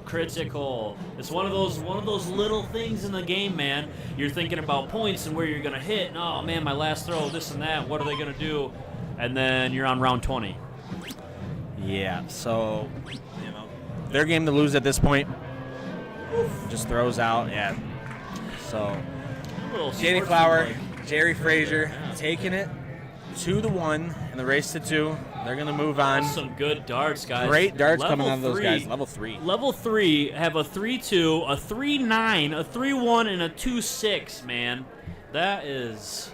B: critical. It's one of those little things in the game, man. You're thinking about points and where you're gonna hit. And, oh man, my last throw, this and that. What are they gonna do? And then you're on round 20.
A: Yeah. So their game to lose at this point. Just throws out. Yeah. So Danny Flower, Jerry Frazier taking it 2-1 in the race to 2. They're going to move on.
B: Some good darts, guys.
A: Great darts coming out of those guys. Level 3.
B: Level 3 have a 3-2, a 3-9, a 3-1, and a 2-6, man. That is...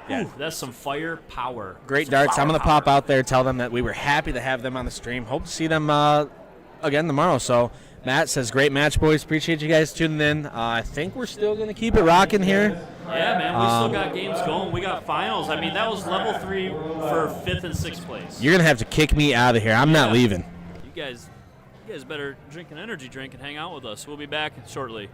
A: Yeah.
B: Ooh, that's some firepower.
A: Great darts. I'm going to pop out there, tell them that we were happy to have them on the stream. Hope to see them again tomorrow. So Matt says, great match, boys. Appreciate you guys tuning in. I think we're still going to keep it rocking here.
B: Yeah, man, we still got games going. We got finals. I mean, that was level 3 for 5th and 6th place.
A: You're going to have to kick me out of here. I'm not leaving.
B: You guys better drink an energy drink and hang out with us. We'll be back shortly.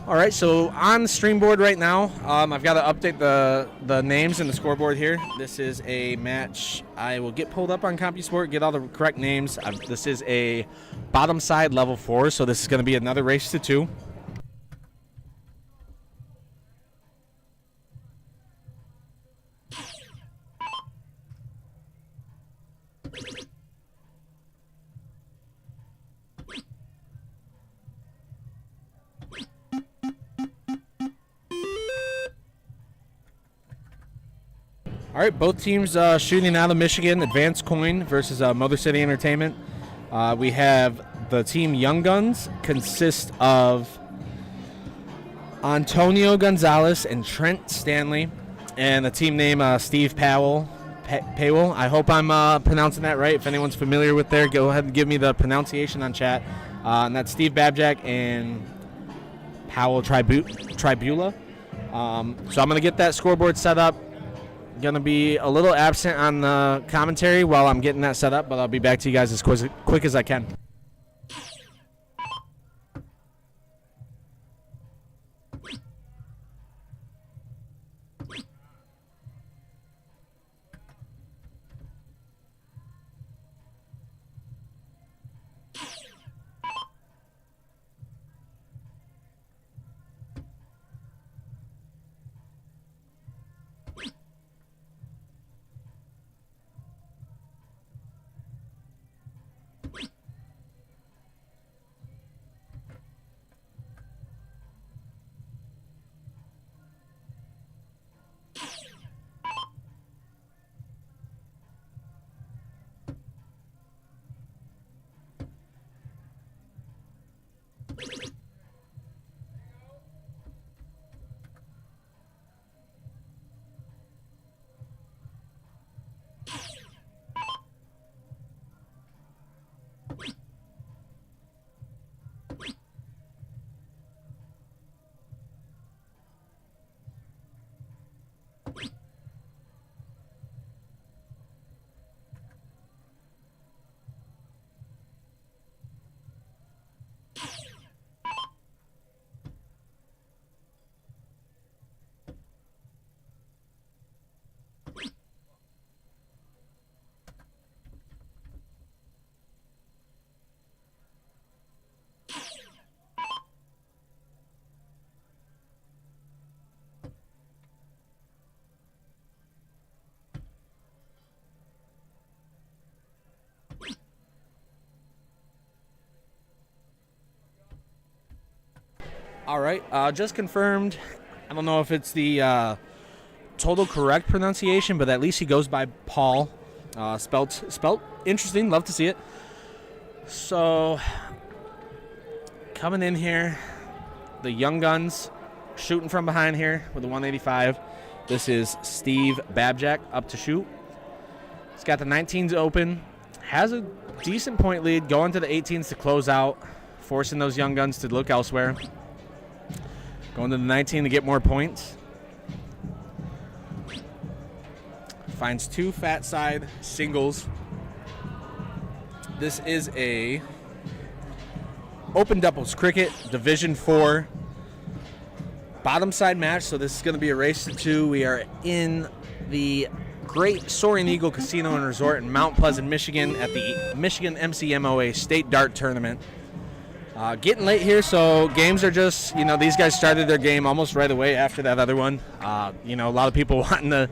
A: All right, so on the stream board right now, I've got to update the names in the scoreboard here. This is a match. I will get pulled up on CompuSport, get all the correct names. This is a bottom side level 4, so this is going to be another race to 2. All right, both teams shooting out of Michigan. Advanced Coin versus Motor City Entertainment. We have the team Young Guns consist of Antonio Gonzalez and Trent Stanley, and the team name Steve Powell. I hope I'm pronouncing that right. If anyone's familiar with there, go ahead and give me the pronunciation on chat. And that's Steve Babjack and Powell Tribula. So I'm going to get that scoreboard set up. Going to be a little absent on the commentary while I'm getting that set up, but I'll be back to you guys as quick as I can. All right, just confirmed. I don't know if it's the total correct pronunciation, but at least he goes by Paul. Spelt interesting. Love to see it. So coming in here, the Young Guns shooting from behind here with the 185. This is Steve Babjack up to shoot. He's got the 19s open. Has a decent point lead. Going to the 18s to close out, forcing those Young Guns to look elsewhere. Going to the 19 to get more points. Finds 2 fat side singles. This is a open doubles cricket Division 4 bottom side match. So this is going to be a race to 2. We are in the Great Soaring Eagle Casino and Resort in Mount Pleasant, Michigan at the Michigan MCMOA State Dart Tournament. Getting late here, so games are just, these guys started their game almost right away after that other one. A lot of people wanting to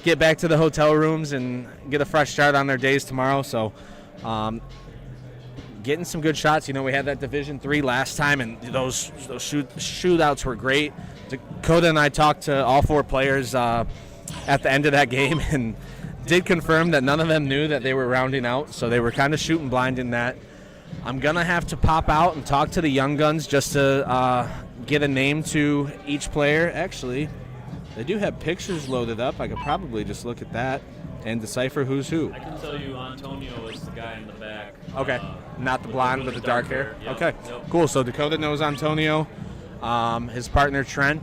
A: get back to the hotel rooms and get a fresh start on their days tomorrow. So getting some good shots. We had that Division 3 last time, and those shootouts were great. Dakota and I talked to all 4 players at the end of that game and did confirm that none of them knew that they were rounding out, so they were kind of shooting blind in that. I'm going to have to pop out and talk to the Young Guns just to get a name to each player. Actually, they do have pictures loaded up. I could probably just look at that and decipher who's who.
B: I can tell you Antonio is the guy in the back.
A: Okay, not the blonde with the dark hair.
B: Yep.
A: Okay,
B: Yep.
A: Cool. So Dakota knows Antonio. His partner Trent.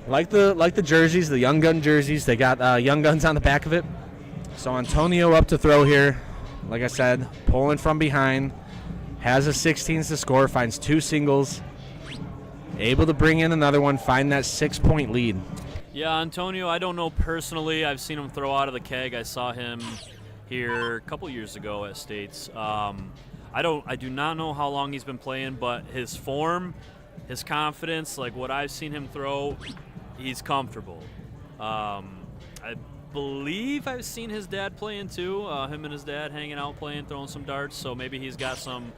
A: Like the jerseys, the Young Gun jerseys, they got Young Guns on the back of it. So Antonio up to throw here. Like I said, pulling from behind, has a 16s to score, finds 2 singles. able to bring in another one, find that 6-point lead.
B: Yeah, Antonio, I don't know personally. I've seen him throw out of the keg. I saw him here a couple years ago at States. I do not know how long he's been playing, but his form, his confidence, like what I've seen him throw, he's comfortable. I believe I've seen his dad playing too. Him and his dad hanging out playing, throwing some darts. So maybe he's got some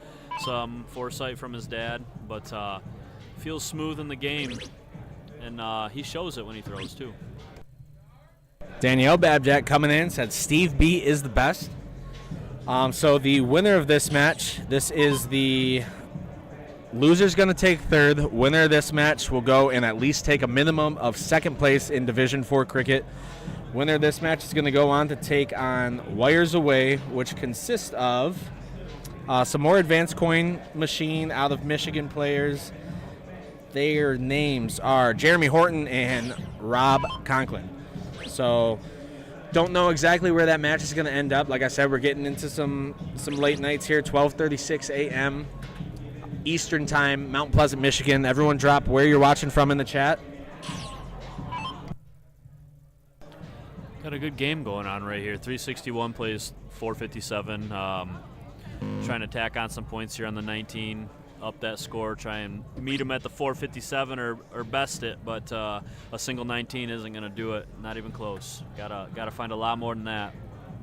B: foresight from his dad, but feels smooth in the game, and he shows it when he throws too.
A: Danielle Babjack coming in said Steve B is the best. So the winner of this match, this is the loser's going to take third. Winner of this match will go and at least take a minimum of second place in Division 4 cricket. Winner of this match is going to go on to take on Wires Away, which consists of some more advanced coin machine out of Michigan players. Their names are Jeremy Horton and Rob Conklin. So don't know exactly where that match is going to end up. Like I said, we're getting into some late nights here, 12:36 a.m. Eastern Time, Mount Pleasant, Michigan. Everyone drop where you're watching from in the chat.
B: Got a good game going on right here. 361 plays 457. Trying to tack on some points here on the 19. Up that score, try and meet them at the 457 or best it, but a single 19 isn't going to do it. Not even close. Gotta find a lot more than that.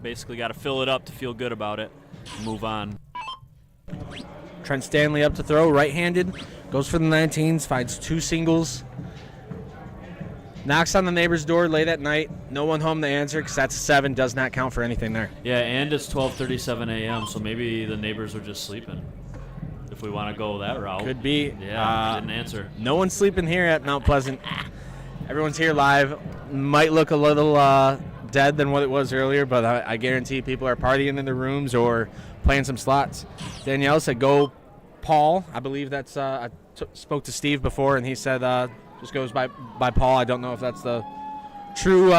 B: Basically, got to fill it up to feel good about it. Move on.
A: Trent Stanley up to throw, right-handed, goes for the 19s, finds 2 singles. Knocks on the neighbor's door late at night. No one home to answer because that's 7. Does not count for anything there.
B: Yeah, and it's 12:37 a.m., so maybe the neighbors are just sleeping. If we want to go that route.
A: Could be.
B: Yeah, didn't answer.
A: No one's sleeping here at Mount Pleasant. Everyone's here live. Might look a little dead than what it was earlier, but I guarantee people are partying in their rooms or playing some slots. Danielle said, go Paul. I believe that's, spoke to Steve before, and he said just goes by Paul. I don't know if that's the true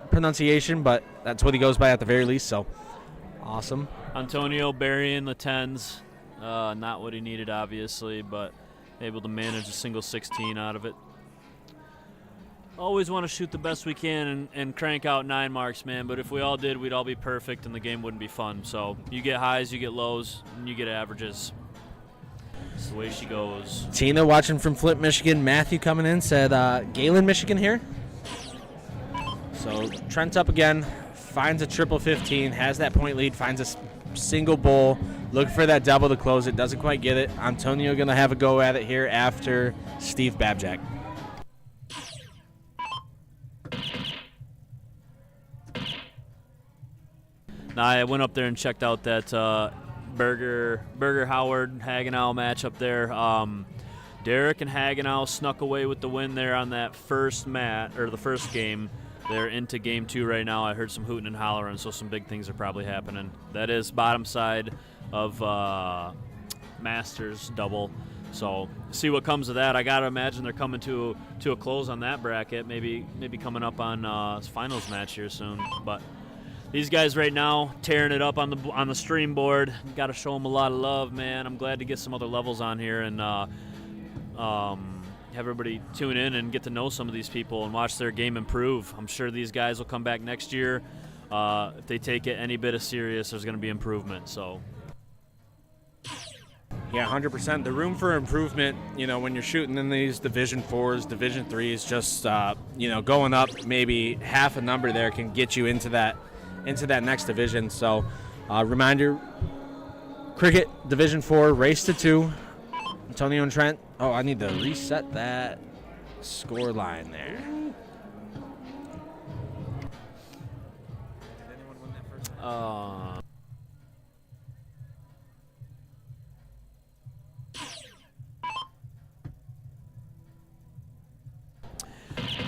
A: pronunciation, but that's what he goes by at the very least, so awesome.
B: Antonio burying the 10s. Not what he needed, obviously, but able to manage a single 16 out of it. Always want to shoot the best we can and crank out 9 marks, man, but if we all did, we'd all be perfect and the game wouldn't be fun. So you get highs, you get lows, and you get averages. That's the way she goes.
A: Tina watching from Flint, Michigan. Matthew coming in said Galen, Michigan here. So Trent up again, finds a triple 15, has that point lead, finds a single bowl, looking for that double to close it, doesn't quite get it. Antonio going to have a go at it here after Steve Babjack.
B: Now I went up there and checked out that Berger Howard Hagenau match up there. Derek and Hagenau snuck away with the win there on that first the first game. They're into game 2 right now. I heard some hooting and hollering, so some big things are probably happening. That is bottom side of Masters double. So see what comes of that. I gotta imagine they're coming to a close on that bracket. Maybe coming up on finals match here soon. But these guys right now tearing it up on the stream board. Got to show them a lot of love, man. I'm glad to get some other levels on here and have everybody tune in and get to know some of these people and watch their game improve. I'm sure these guys will come back next year. If they take it any bit of serious, there's going to be improvement. So.
A: Yeah, 100%. The room for improvement, when you're shooting in these Division 4s, Division 3s, just, going up maybe half a number there can get you into that next division. So, reminder, cricket, Division 4, race to 2. Antonio and Trent. Oh, I need to reset that score line there. Did anyone win that first?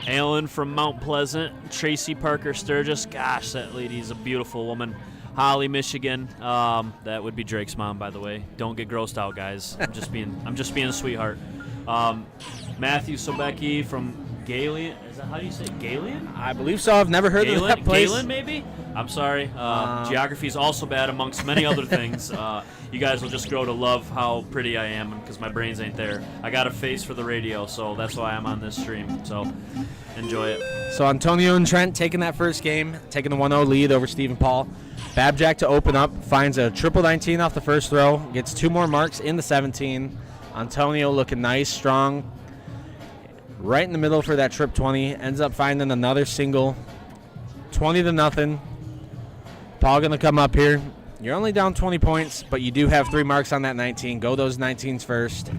B: Alan from Mount Pleasant, Tracy Parker Sturgis. Gosh, that lady's a beautiful woman. Holly, Michigan. That would be Drake's mom, by the way. Don't get grossed out, guys. I'm just being a sweetheart. Matthew Sobecki from Galen. Is that how do you say it? Galen?
A: I believe so. I've never heard of that place.
B: Galen, maybe? I'm sorry. Geography is also bad amongst many other things. You guys will just grow to love how pretty I am because my brains ain't there. I got a face for the radio, so that's why I'm on this stream. So enjoy it.
A: So Antonio and Trent taking that first game, taking the 1-0 lead over Stephen Paul. Babjack to open up, finds a triple 19 off the first throw, gets 2 more marks in the 17. Antonio looking nice, strong, right in the middle for that trip 20. Ends up finding another single, 20-0. Paul going to come up here. You're only down 20 points, but you do have 3 marks on that 19. Go those 19s first,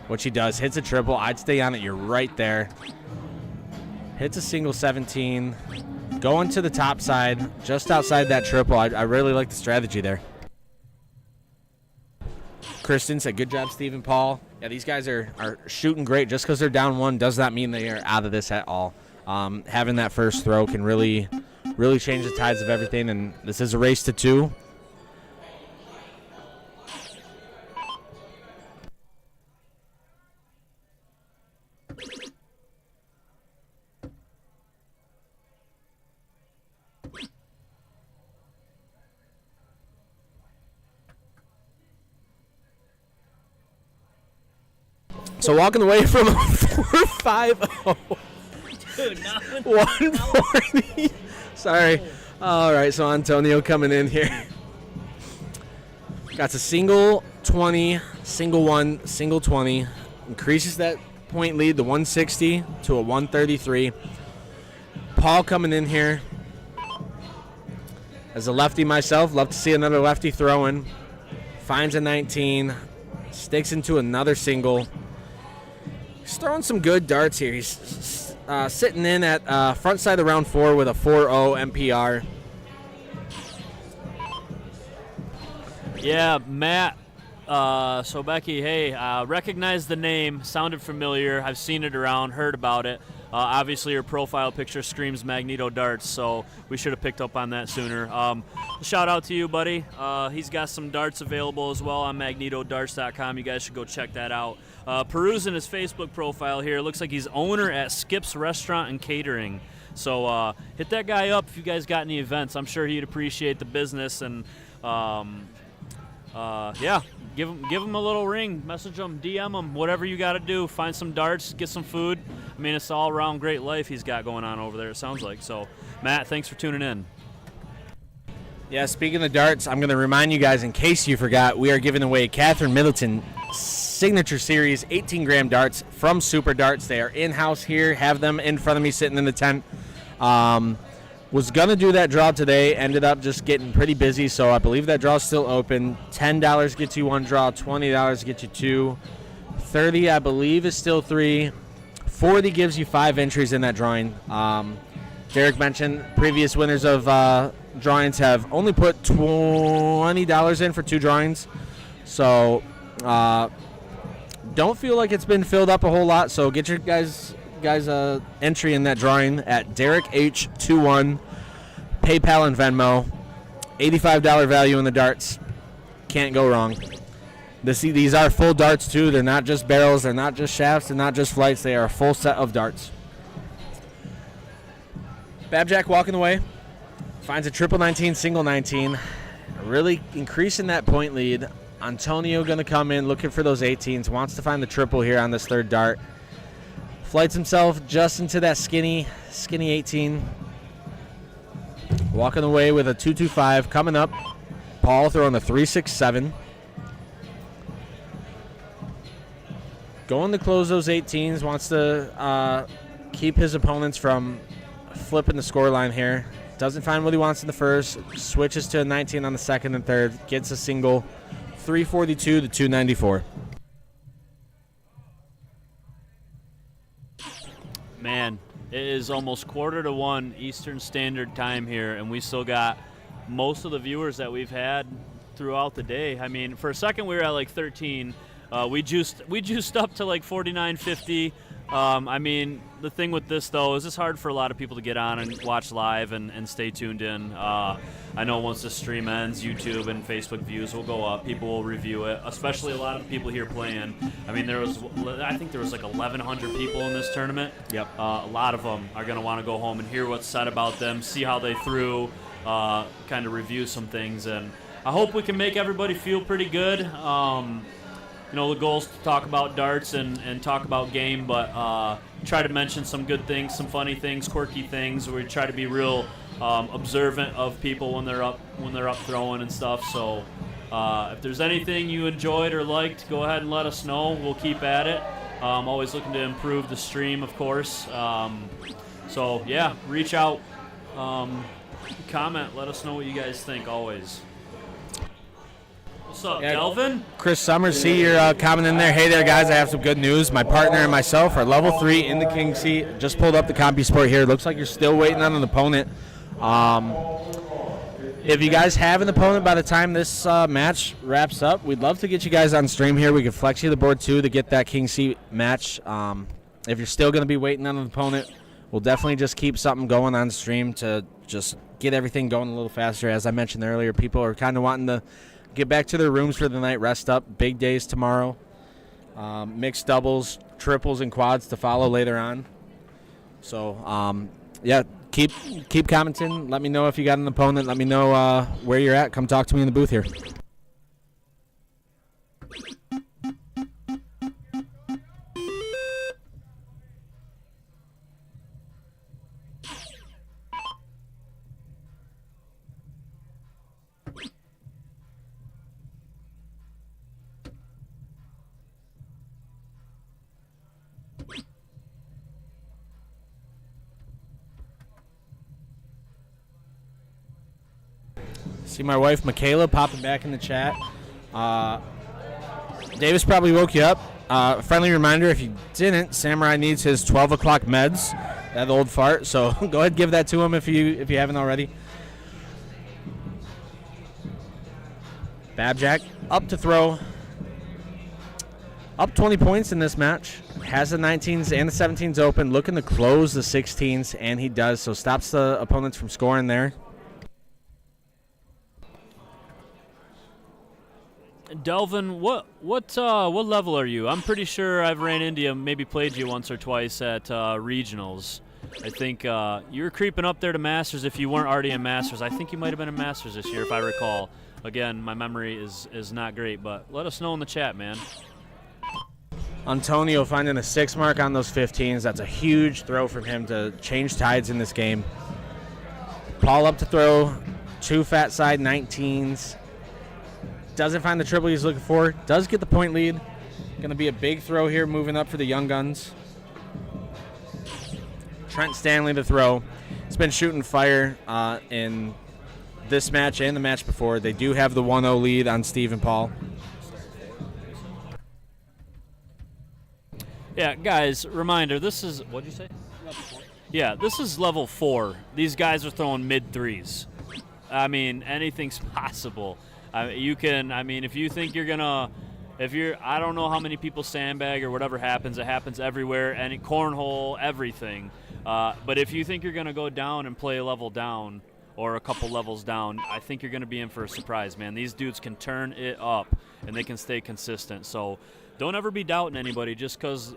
A: which he does. Hits a triple. I'd stay on it. You're right there. Hits a single 17. Going to the top side, just outside that triple. I really like the strategy there. Kristen said, good job, Stephen Paul. Yeah, these guys are shooting great. Just because they're down 1 does not mean they are out of this at all. Having that first throw can really change the tides of everything, and this is a race to 2. So walking away from a 4-5-0.
C: Dude, not
A: 140. Sorry. All right, so Antonio coming in here. Got a single 20, single 1, single 20. Increases that point lead to 160 to a 133. Paul coming in here. As a lefty myself, love to see another lefty throwing. Finds a 19. Sticks into another single. He's throwing some good darts here. He's sitting in at front side of round 4 with a 4-0 MPR.
B: Yeah, Matt. So Becky, hey, recognize the name. Sounded familiar. I've seen it around, heard about it. Obviously, your profile picture screams Magneto Darts, so we should have picked up on that sooner. Shout out to you, buddy. He's got some darts available as well on MagnetoDarts.com. You guys should go check that out. Perusing his Facebook profile here, looks like he's owner at Skip's Restaurant and Catering. So hit that guy up if you guys got any events. I'm sure he'd appreciate the business, and yeah, give him a little ring, message him, DM him, whatever you got to do. Find some darts, get some food. I mean, it's all around great life he's got going on over there, it sounds like. So, Matt, thanks for tuning in.
A: Yeah, speaking of darts, I'm going to remind you guys, in case you forgot, we are giving away Catherine Middleton Signature Series 18-gram darts from Super Darts. They are in-house here. Have them in front of me sitting in the tent. Was going to do that draw today. Ended up just getting pretty busy, so I believe that draw is still open. $10 gets you 1 draw. $20 gets you 2. $30, I believe, is still 3. $40 gives you 5 entries in that drawing. Derek mentioned previous winners of drawings have only put $20 in for 2 drawings. So don't feel like it's been filled up a whole lot. So get your guys entry in that drawing at Derek H21, PayPal and Venmo. $85 value in the darts. Can't go wrong. These are full darts too. They're not just barrels. They're not just shafts. They're not just flights. They are a full set of darts. Babjack walking away. Finds a triple 19, single 19. Really increasing that point lead. Antonio going to come in looking for those 18s. Wants to find the triple here on this third dart. Flights himself just into that skinny 18. Walking away with a 225. Coming up, Paul throwing a 367. Going to close those 18s. Wants to keep his opponents from flipping the scoreline here. Doesn't find what he wants in the first. Switches to a 19 on the second and third. Gets a single. 342 to 294.
B: Man, it is almost 1:45 Eastern Standard Time here, and we still got most of the viewers that we've had throughout the day. I mean, for a second we were at like 13. We juiced up to like 49, 50. I mean, the thing with this, though, is it's hard for a lot of people to get on and watch live and stay tuned in. I know once the stream ends, YouTube and Facebook views will go up. People will review it, especially a lot of people here playing. I mean, I think there was like 1,100 people in this tournament.
A: Yep.
B: A lot of them are going to want to go home and hear what's said about them, see how they threw, kind of review some things. And I hope we can make everybody feel pretty good. The goal is to talk about darts and talk about game, but try to mention some good things, some funny things, quirky things. We try to be real observant of people when they're up throwing and stuff. So if there's anything you enjoyed or liked, go ahead and let us know. We'll keep at it. Always looking to improve the stream, of course. So yeah, reach out, comment, let us know what you guys think. Always. What's up, Delvin?
A: Chris Summers, see your comment in there. Hey there, guys. I have some good news. My partner and myself are level 3 in the King seat. Just pulled up the CompuSport here. Looks like you're still waiting on an opponent. If you guys have an opponent by the time this match wraps up, we'd love to get you guys on stream here. We can flex you the board, too, to get that King seat match. If you're still going to be waiting on an opponent, we'll definitely just keep something going on stream to just get everything going a little faster. As I mentioned earlier, people are kind of wanting to get back to their rooms for the night, rest up. Big days tomorrow. Mixed doubles, triples, and quads to follow later on. So, yeah, keep commenting. Let me know if you got an opponent. Let me know where you're at. Come talk to me in the booth here. See my wife Michaela popping back in the chat. Davis probably woke you up. Friendly reminder, if you didn't, Samurai needs his 12 o'clock meds, that old fart. So go ahead and give that to him if you haven't already. Babjack up to throw. Up 20 points in this match. Has the 19s and the 17s open. Looking to close the 16s, and he does. So stops the opponents from scoring there.
B: Delvin, what level are you? I'm pretty sure I've ran into you, maybe played you once or twice at regionals. I think you were creeping up there to Masters if you weren't already in Masters. I think you might have been in Masters this year, if I recall. Again, my memory is not great, but let us know in the chat, man.
A: Antonio finding a 6 mark on those 15s. That's a huge throw from him to change tides in this game. Paul up to throw. 2 fat side 19s. Doesn't find the triple he's looking for. Does get the point lead. Going to be a big throw here moving up for the Young Guns. Trent Stanley to throw. He's been shooting fire in this match and the match before. They do have the 1-0 lead on Steve and Paul.
B: Yeah, guys, reminder, this is, what'd you say? Level 4. Yeah, this is level 4. These guys are throwing mid-threes. I mean, anything's possible. You can, I mean, if you think you're going to, I don't know how many people sandbag or whatever happens. It happens everywhere, and cornhole, everything. But if you think you're going to go down and play a level down or a couple levels down, I think you're going to be in for a surprise, man. These dudes can turn it up, and they can stay consistent. So don't ever be doubting anybody just because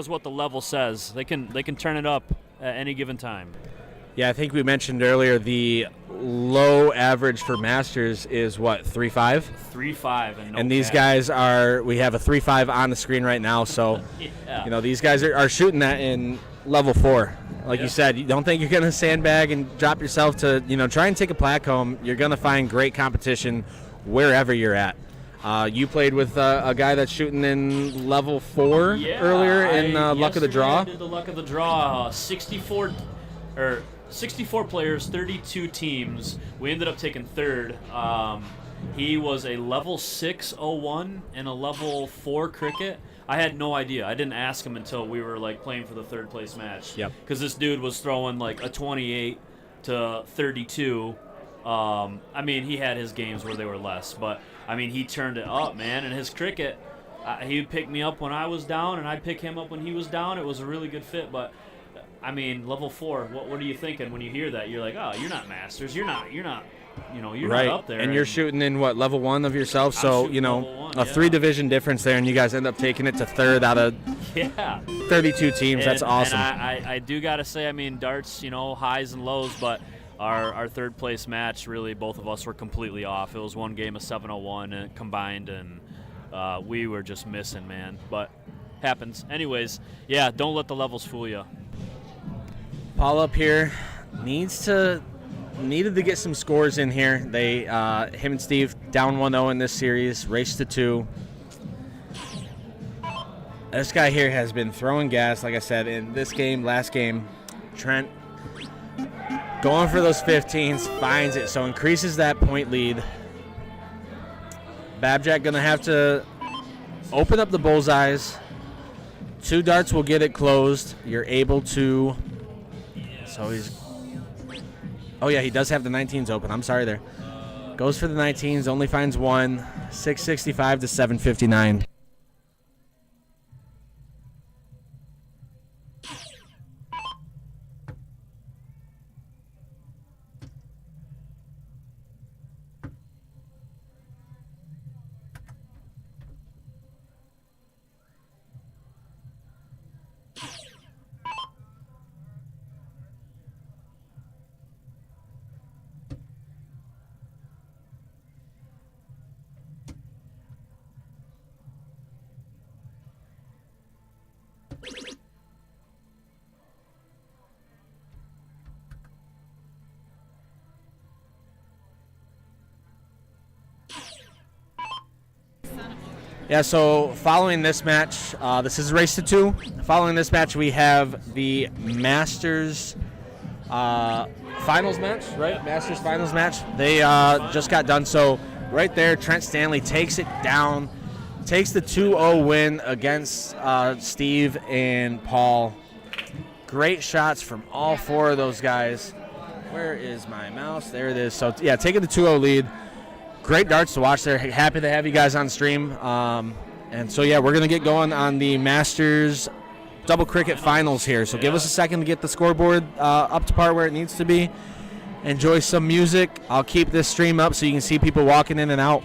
B: what the level says. They can turn it up at any given time.
A: Yeah, I think we mentioned earlier the low average for Masters is what, 3.5?
B: 3.5
A: and these guys are. We have a 3.5 on the screen right now, so
B: yeah.
A: You know these guys are shooting that in level 4. Like you said, you don't think you're going to sandbag and drop yourself to try and take a plaque home. You're going to find great competition wherever you're at. You played with a guy that's shooting in level 4 earlier in Luck of the Draw.
B: I did the Luck of the Draw, 64 players, 32 teams. We ended up taking third. He was a level 601 and a level 4 cricket. I had no idea. I didn't ask him until we were playing for the third place match.
A: Yep.
B: Because this dude was throwing a 28 to 32. I mean, he had his games where they were less, but I mean, he turned it up, man. And his cricket, He would pick me up when I was down, and I'd pick him up when he was down. It was a really good fit, but I mean, level 4. What are you thinking when you hear that? You're like, oh, you're not masters. You're not. You're
A: right.
B: not up there.
A: And you're shooting in what, level 1 of yourself?
B: I'm
A: So
B: shooting level 1,
A: a 3-division difference there, and you guys end up taking it to 3rd out of 32 teams. That's awesome.
B: And I do gotta say, I mean, darts, highs and lows, but our 3rd place match, really, both of us were completely off. It was one game of 701 combined, and we were just missing, man. But happens. Anyways, yeah, don't let the levels fool you.
A: Paul up here needed to get some scores in here. They him and Steve down 1-0 in this series, race to 2. This guy here has been throwing gas, like I said, in this game, last game. Trent going for those 15s, finds it, so increases that point lead. Babjack gonna have to open up the bullseyes. 2 darts will get it closed. You're able to. So he's. Oh yeah, he does have the 19s open. I'm sorry there. Goes for the 19s, only finds 1. 665 to 759. Yeah, so following this match, this is race to 2. Following this match, we have the Masters finals match, right? Masters finals match. They just got done. So right there, Trent Stanley takes it down, takes the 2-0 win against Steve and Paul. Great shots from all 4 of those guys. Where is my mouse? There it is. So, yeah, taking the 2-0 lead. Great darts to watch there. Happy to have you guys on stream. And so, yeah, we're going to get going on the Masters Double Cricket Finals here. So give us a second to get the scoreboard up to par where it needs to be. Enjoy some music. I'll keep this stream up so you can see people walking in and out.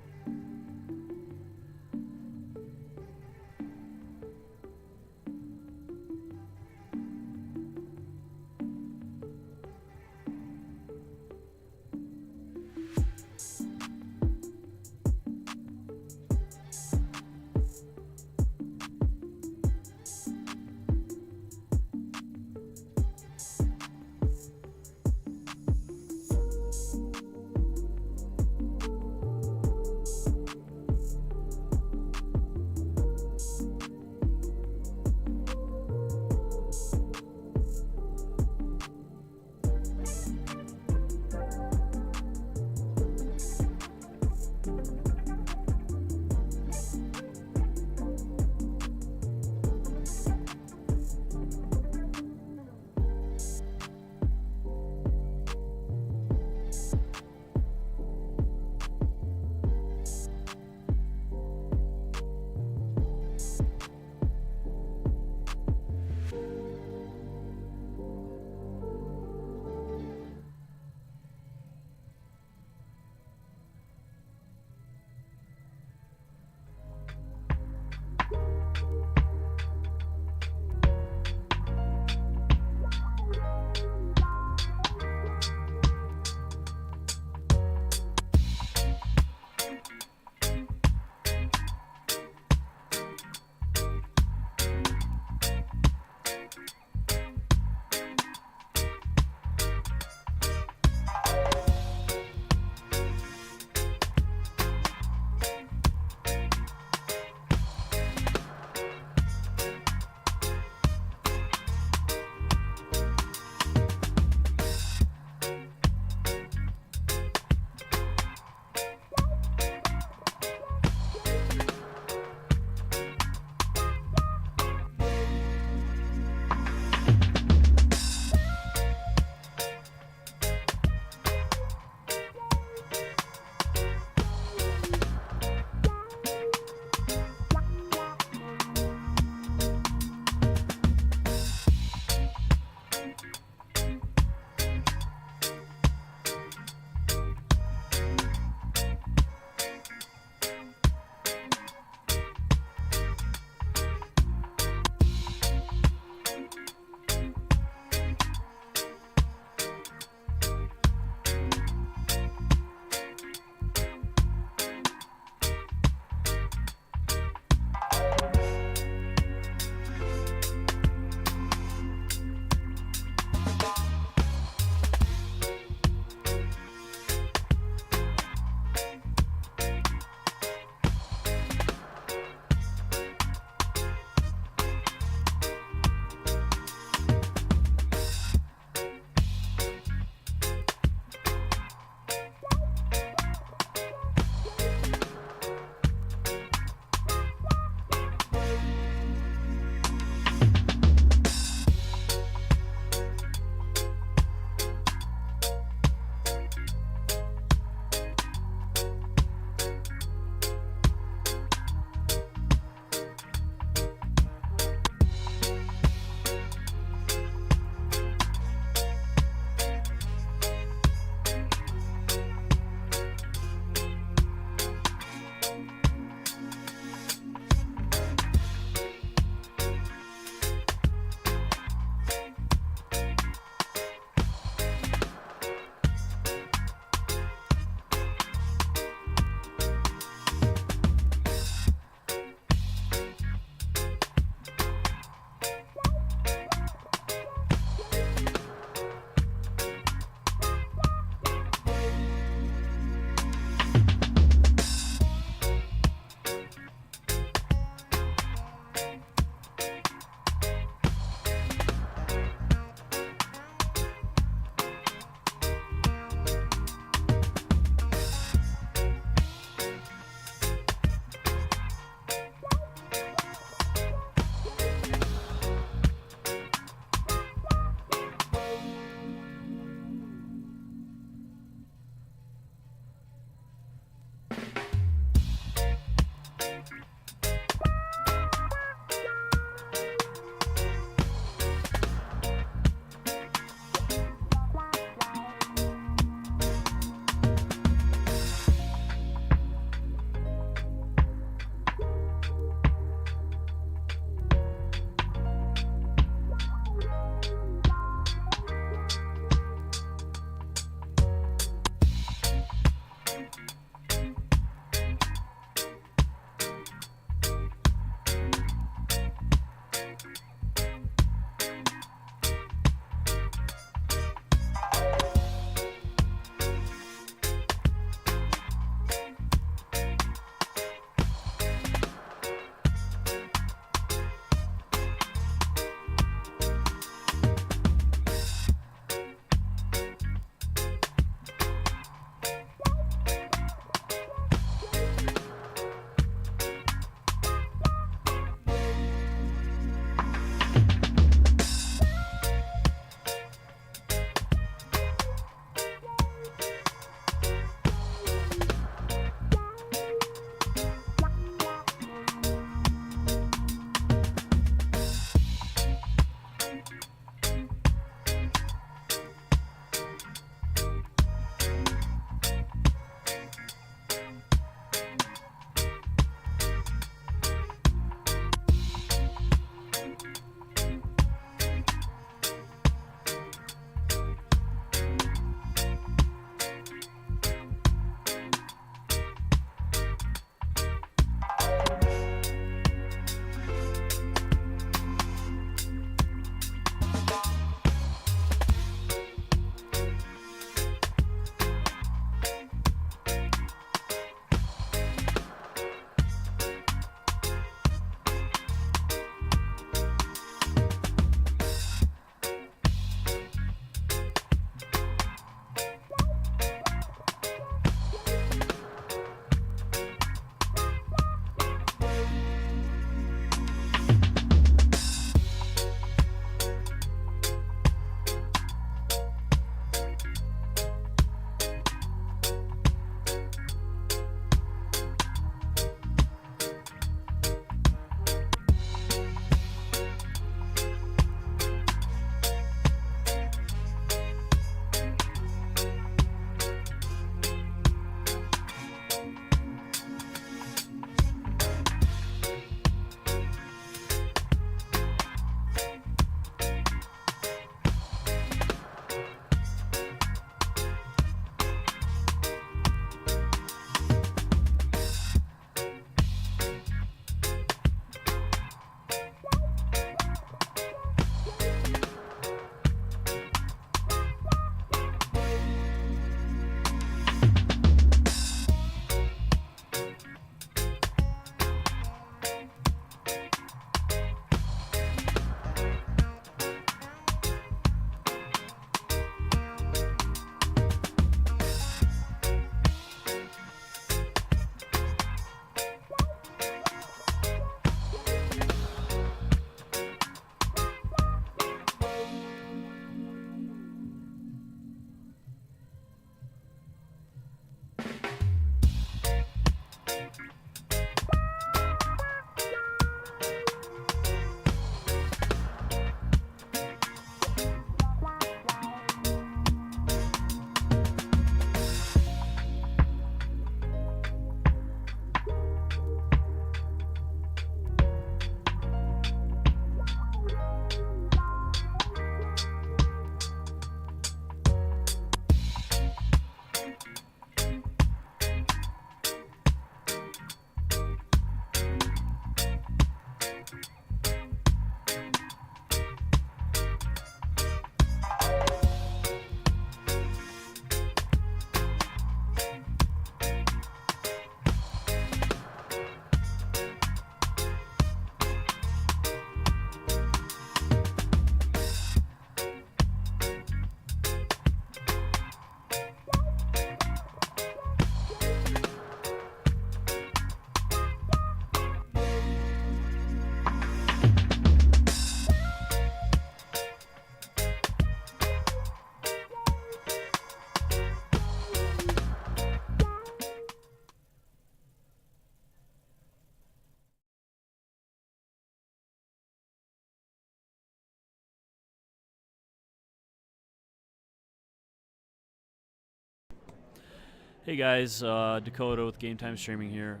B: Hey guys, Dakota with Game Time Streaming here.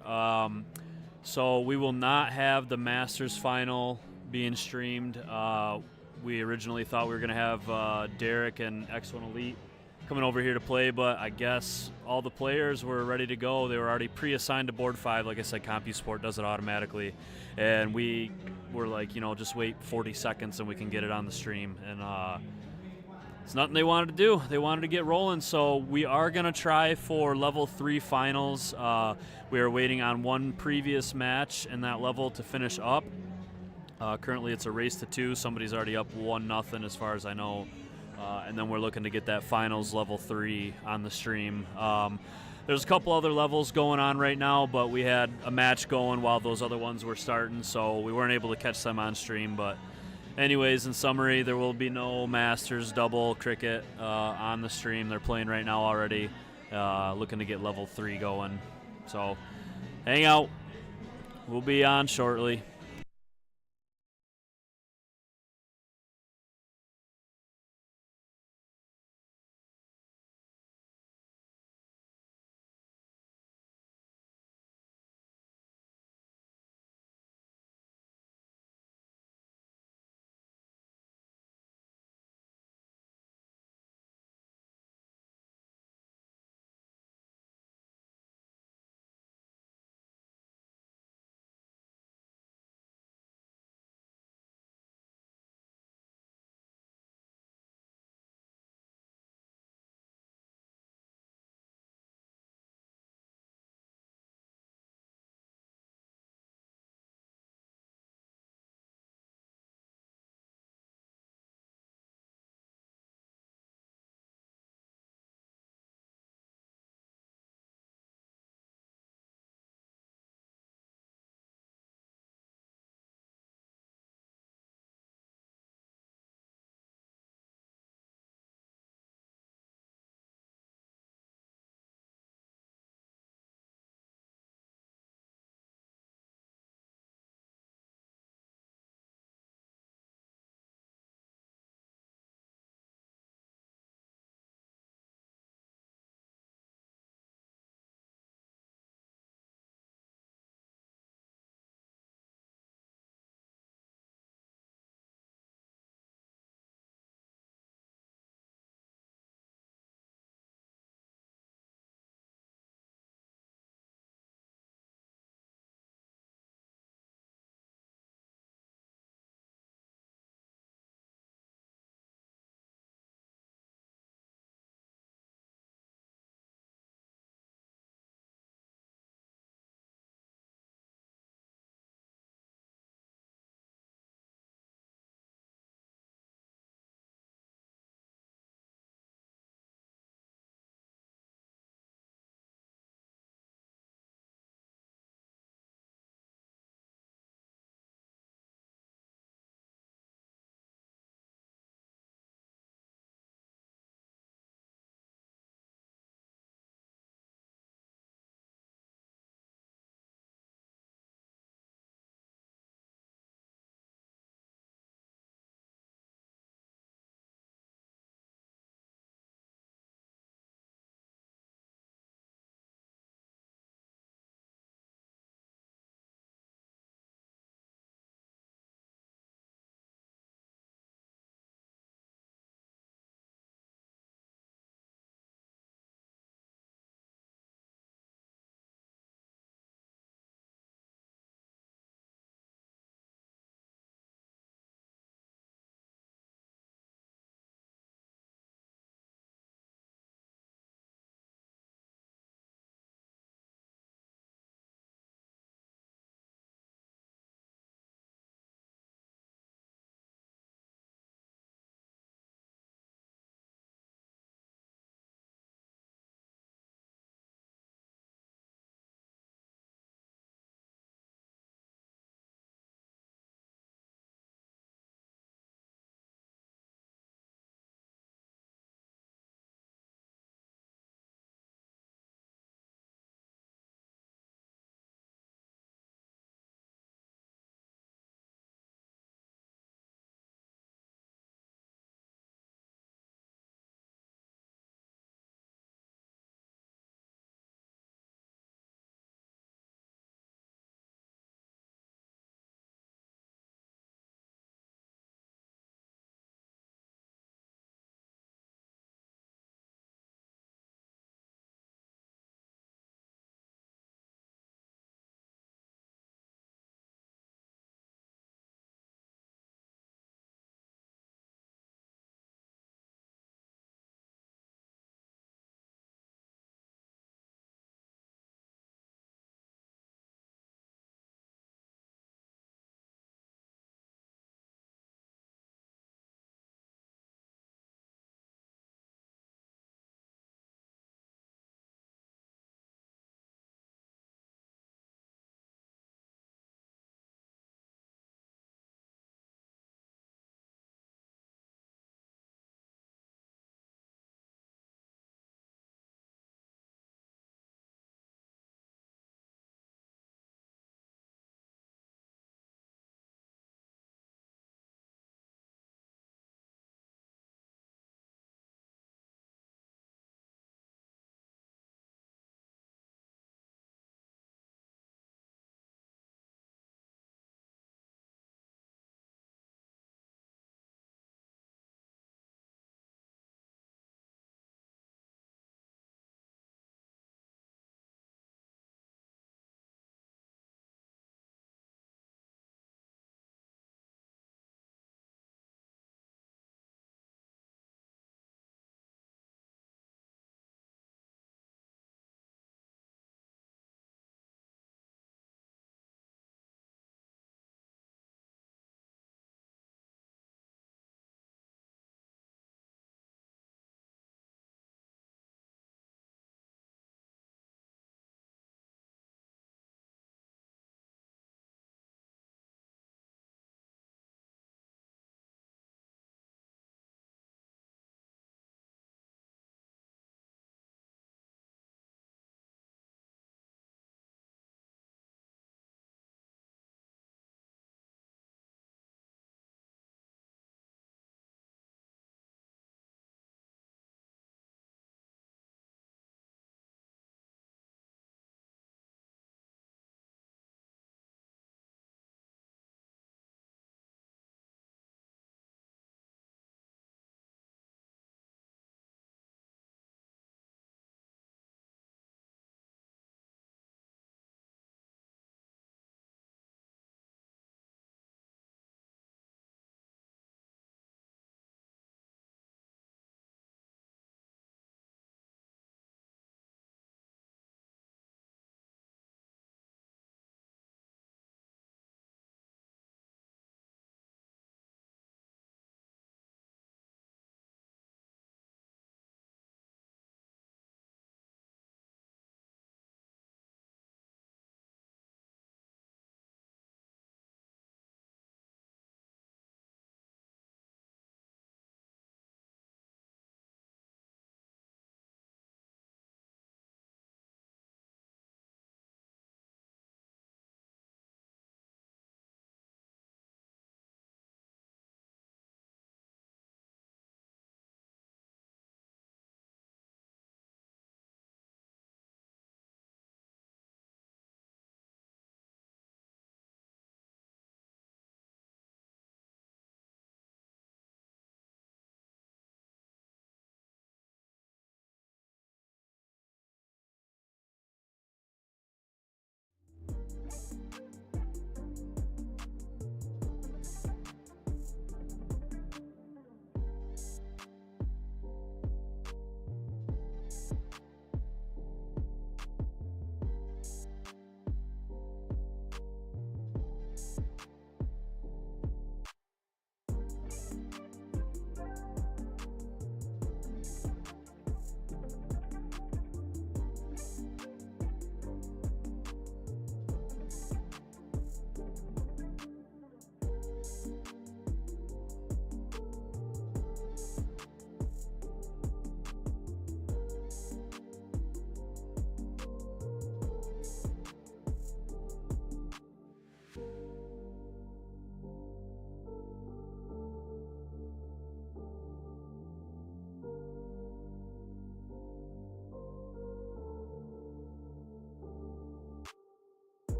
B: So we will not have the Masters final being streamed. We originally thought we were going to have Derek and X1 Elite coming over here to play, but I guess all the players were ready to go. They were already pre-assigned to board 5. Like I said, CompuSport does it automatically. And we were like, just wait 40 seconds and we can get it on the stream. And it's nothing they wanted to do. They wanted to get rolling, so we are going to try for level 3 finals. We are waiting on one previous match in that level to finish up. Currently it's a race to 2. Somebody's already up 1-0 as far as I know. And then we're looking to get that finals level 3 on the stream. There's a couple other levels going on right now, but we had a match going while those other ones were starting, so we weren't able to catch them on stream. But anyways, in summary, there will be no Masters double cricket on the stream. They're playing right now already, looking to get level 3 going. So hang out. We'll be on shortly.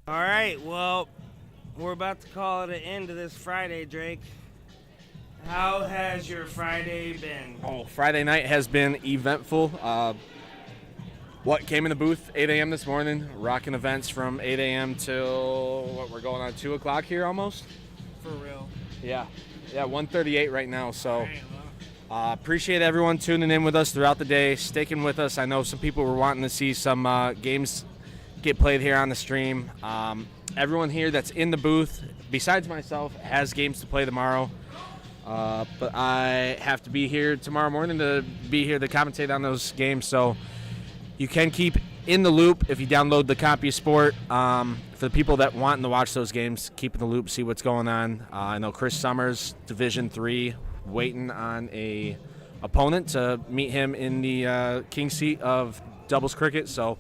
C: All right, well, we're about to call it an end to this Friday, Drake. How has your Friday been?
A: Oh, Friday night has been eventful. Came in the booth 8 a.m. this morning, rocking events from 8 a.m. till, we're going on 2 o'clock here almost?
C: For real.
A: Yeah, 1:38 right now, so
C: All right, well,
A: appreciate everyone tuning in with us throughout the day, sticking with us. I know some people were wanting to see some games get played here on the stream. Everyone here that's in the booth, besides myself, has games to play tomorrow. But I have to be here tomorrow morning to be here to commentate on those games. So you can keep in the loop if you download the CompuSport. For the people that want to watch those games, keep in the loop, see what's going on. I know Chris Summers, Division III, waiting on a opponent to meet him in the king seat of doubles cricket. So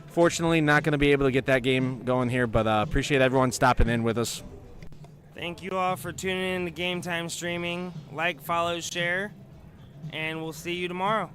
A: fortunately, not going to be able to get that game going here, but appreciate everyone stopping in with us.
C: thank you all for tuning in to Game Time Streaming. Like, follow, share, and we'll see you tomorrow.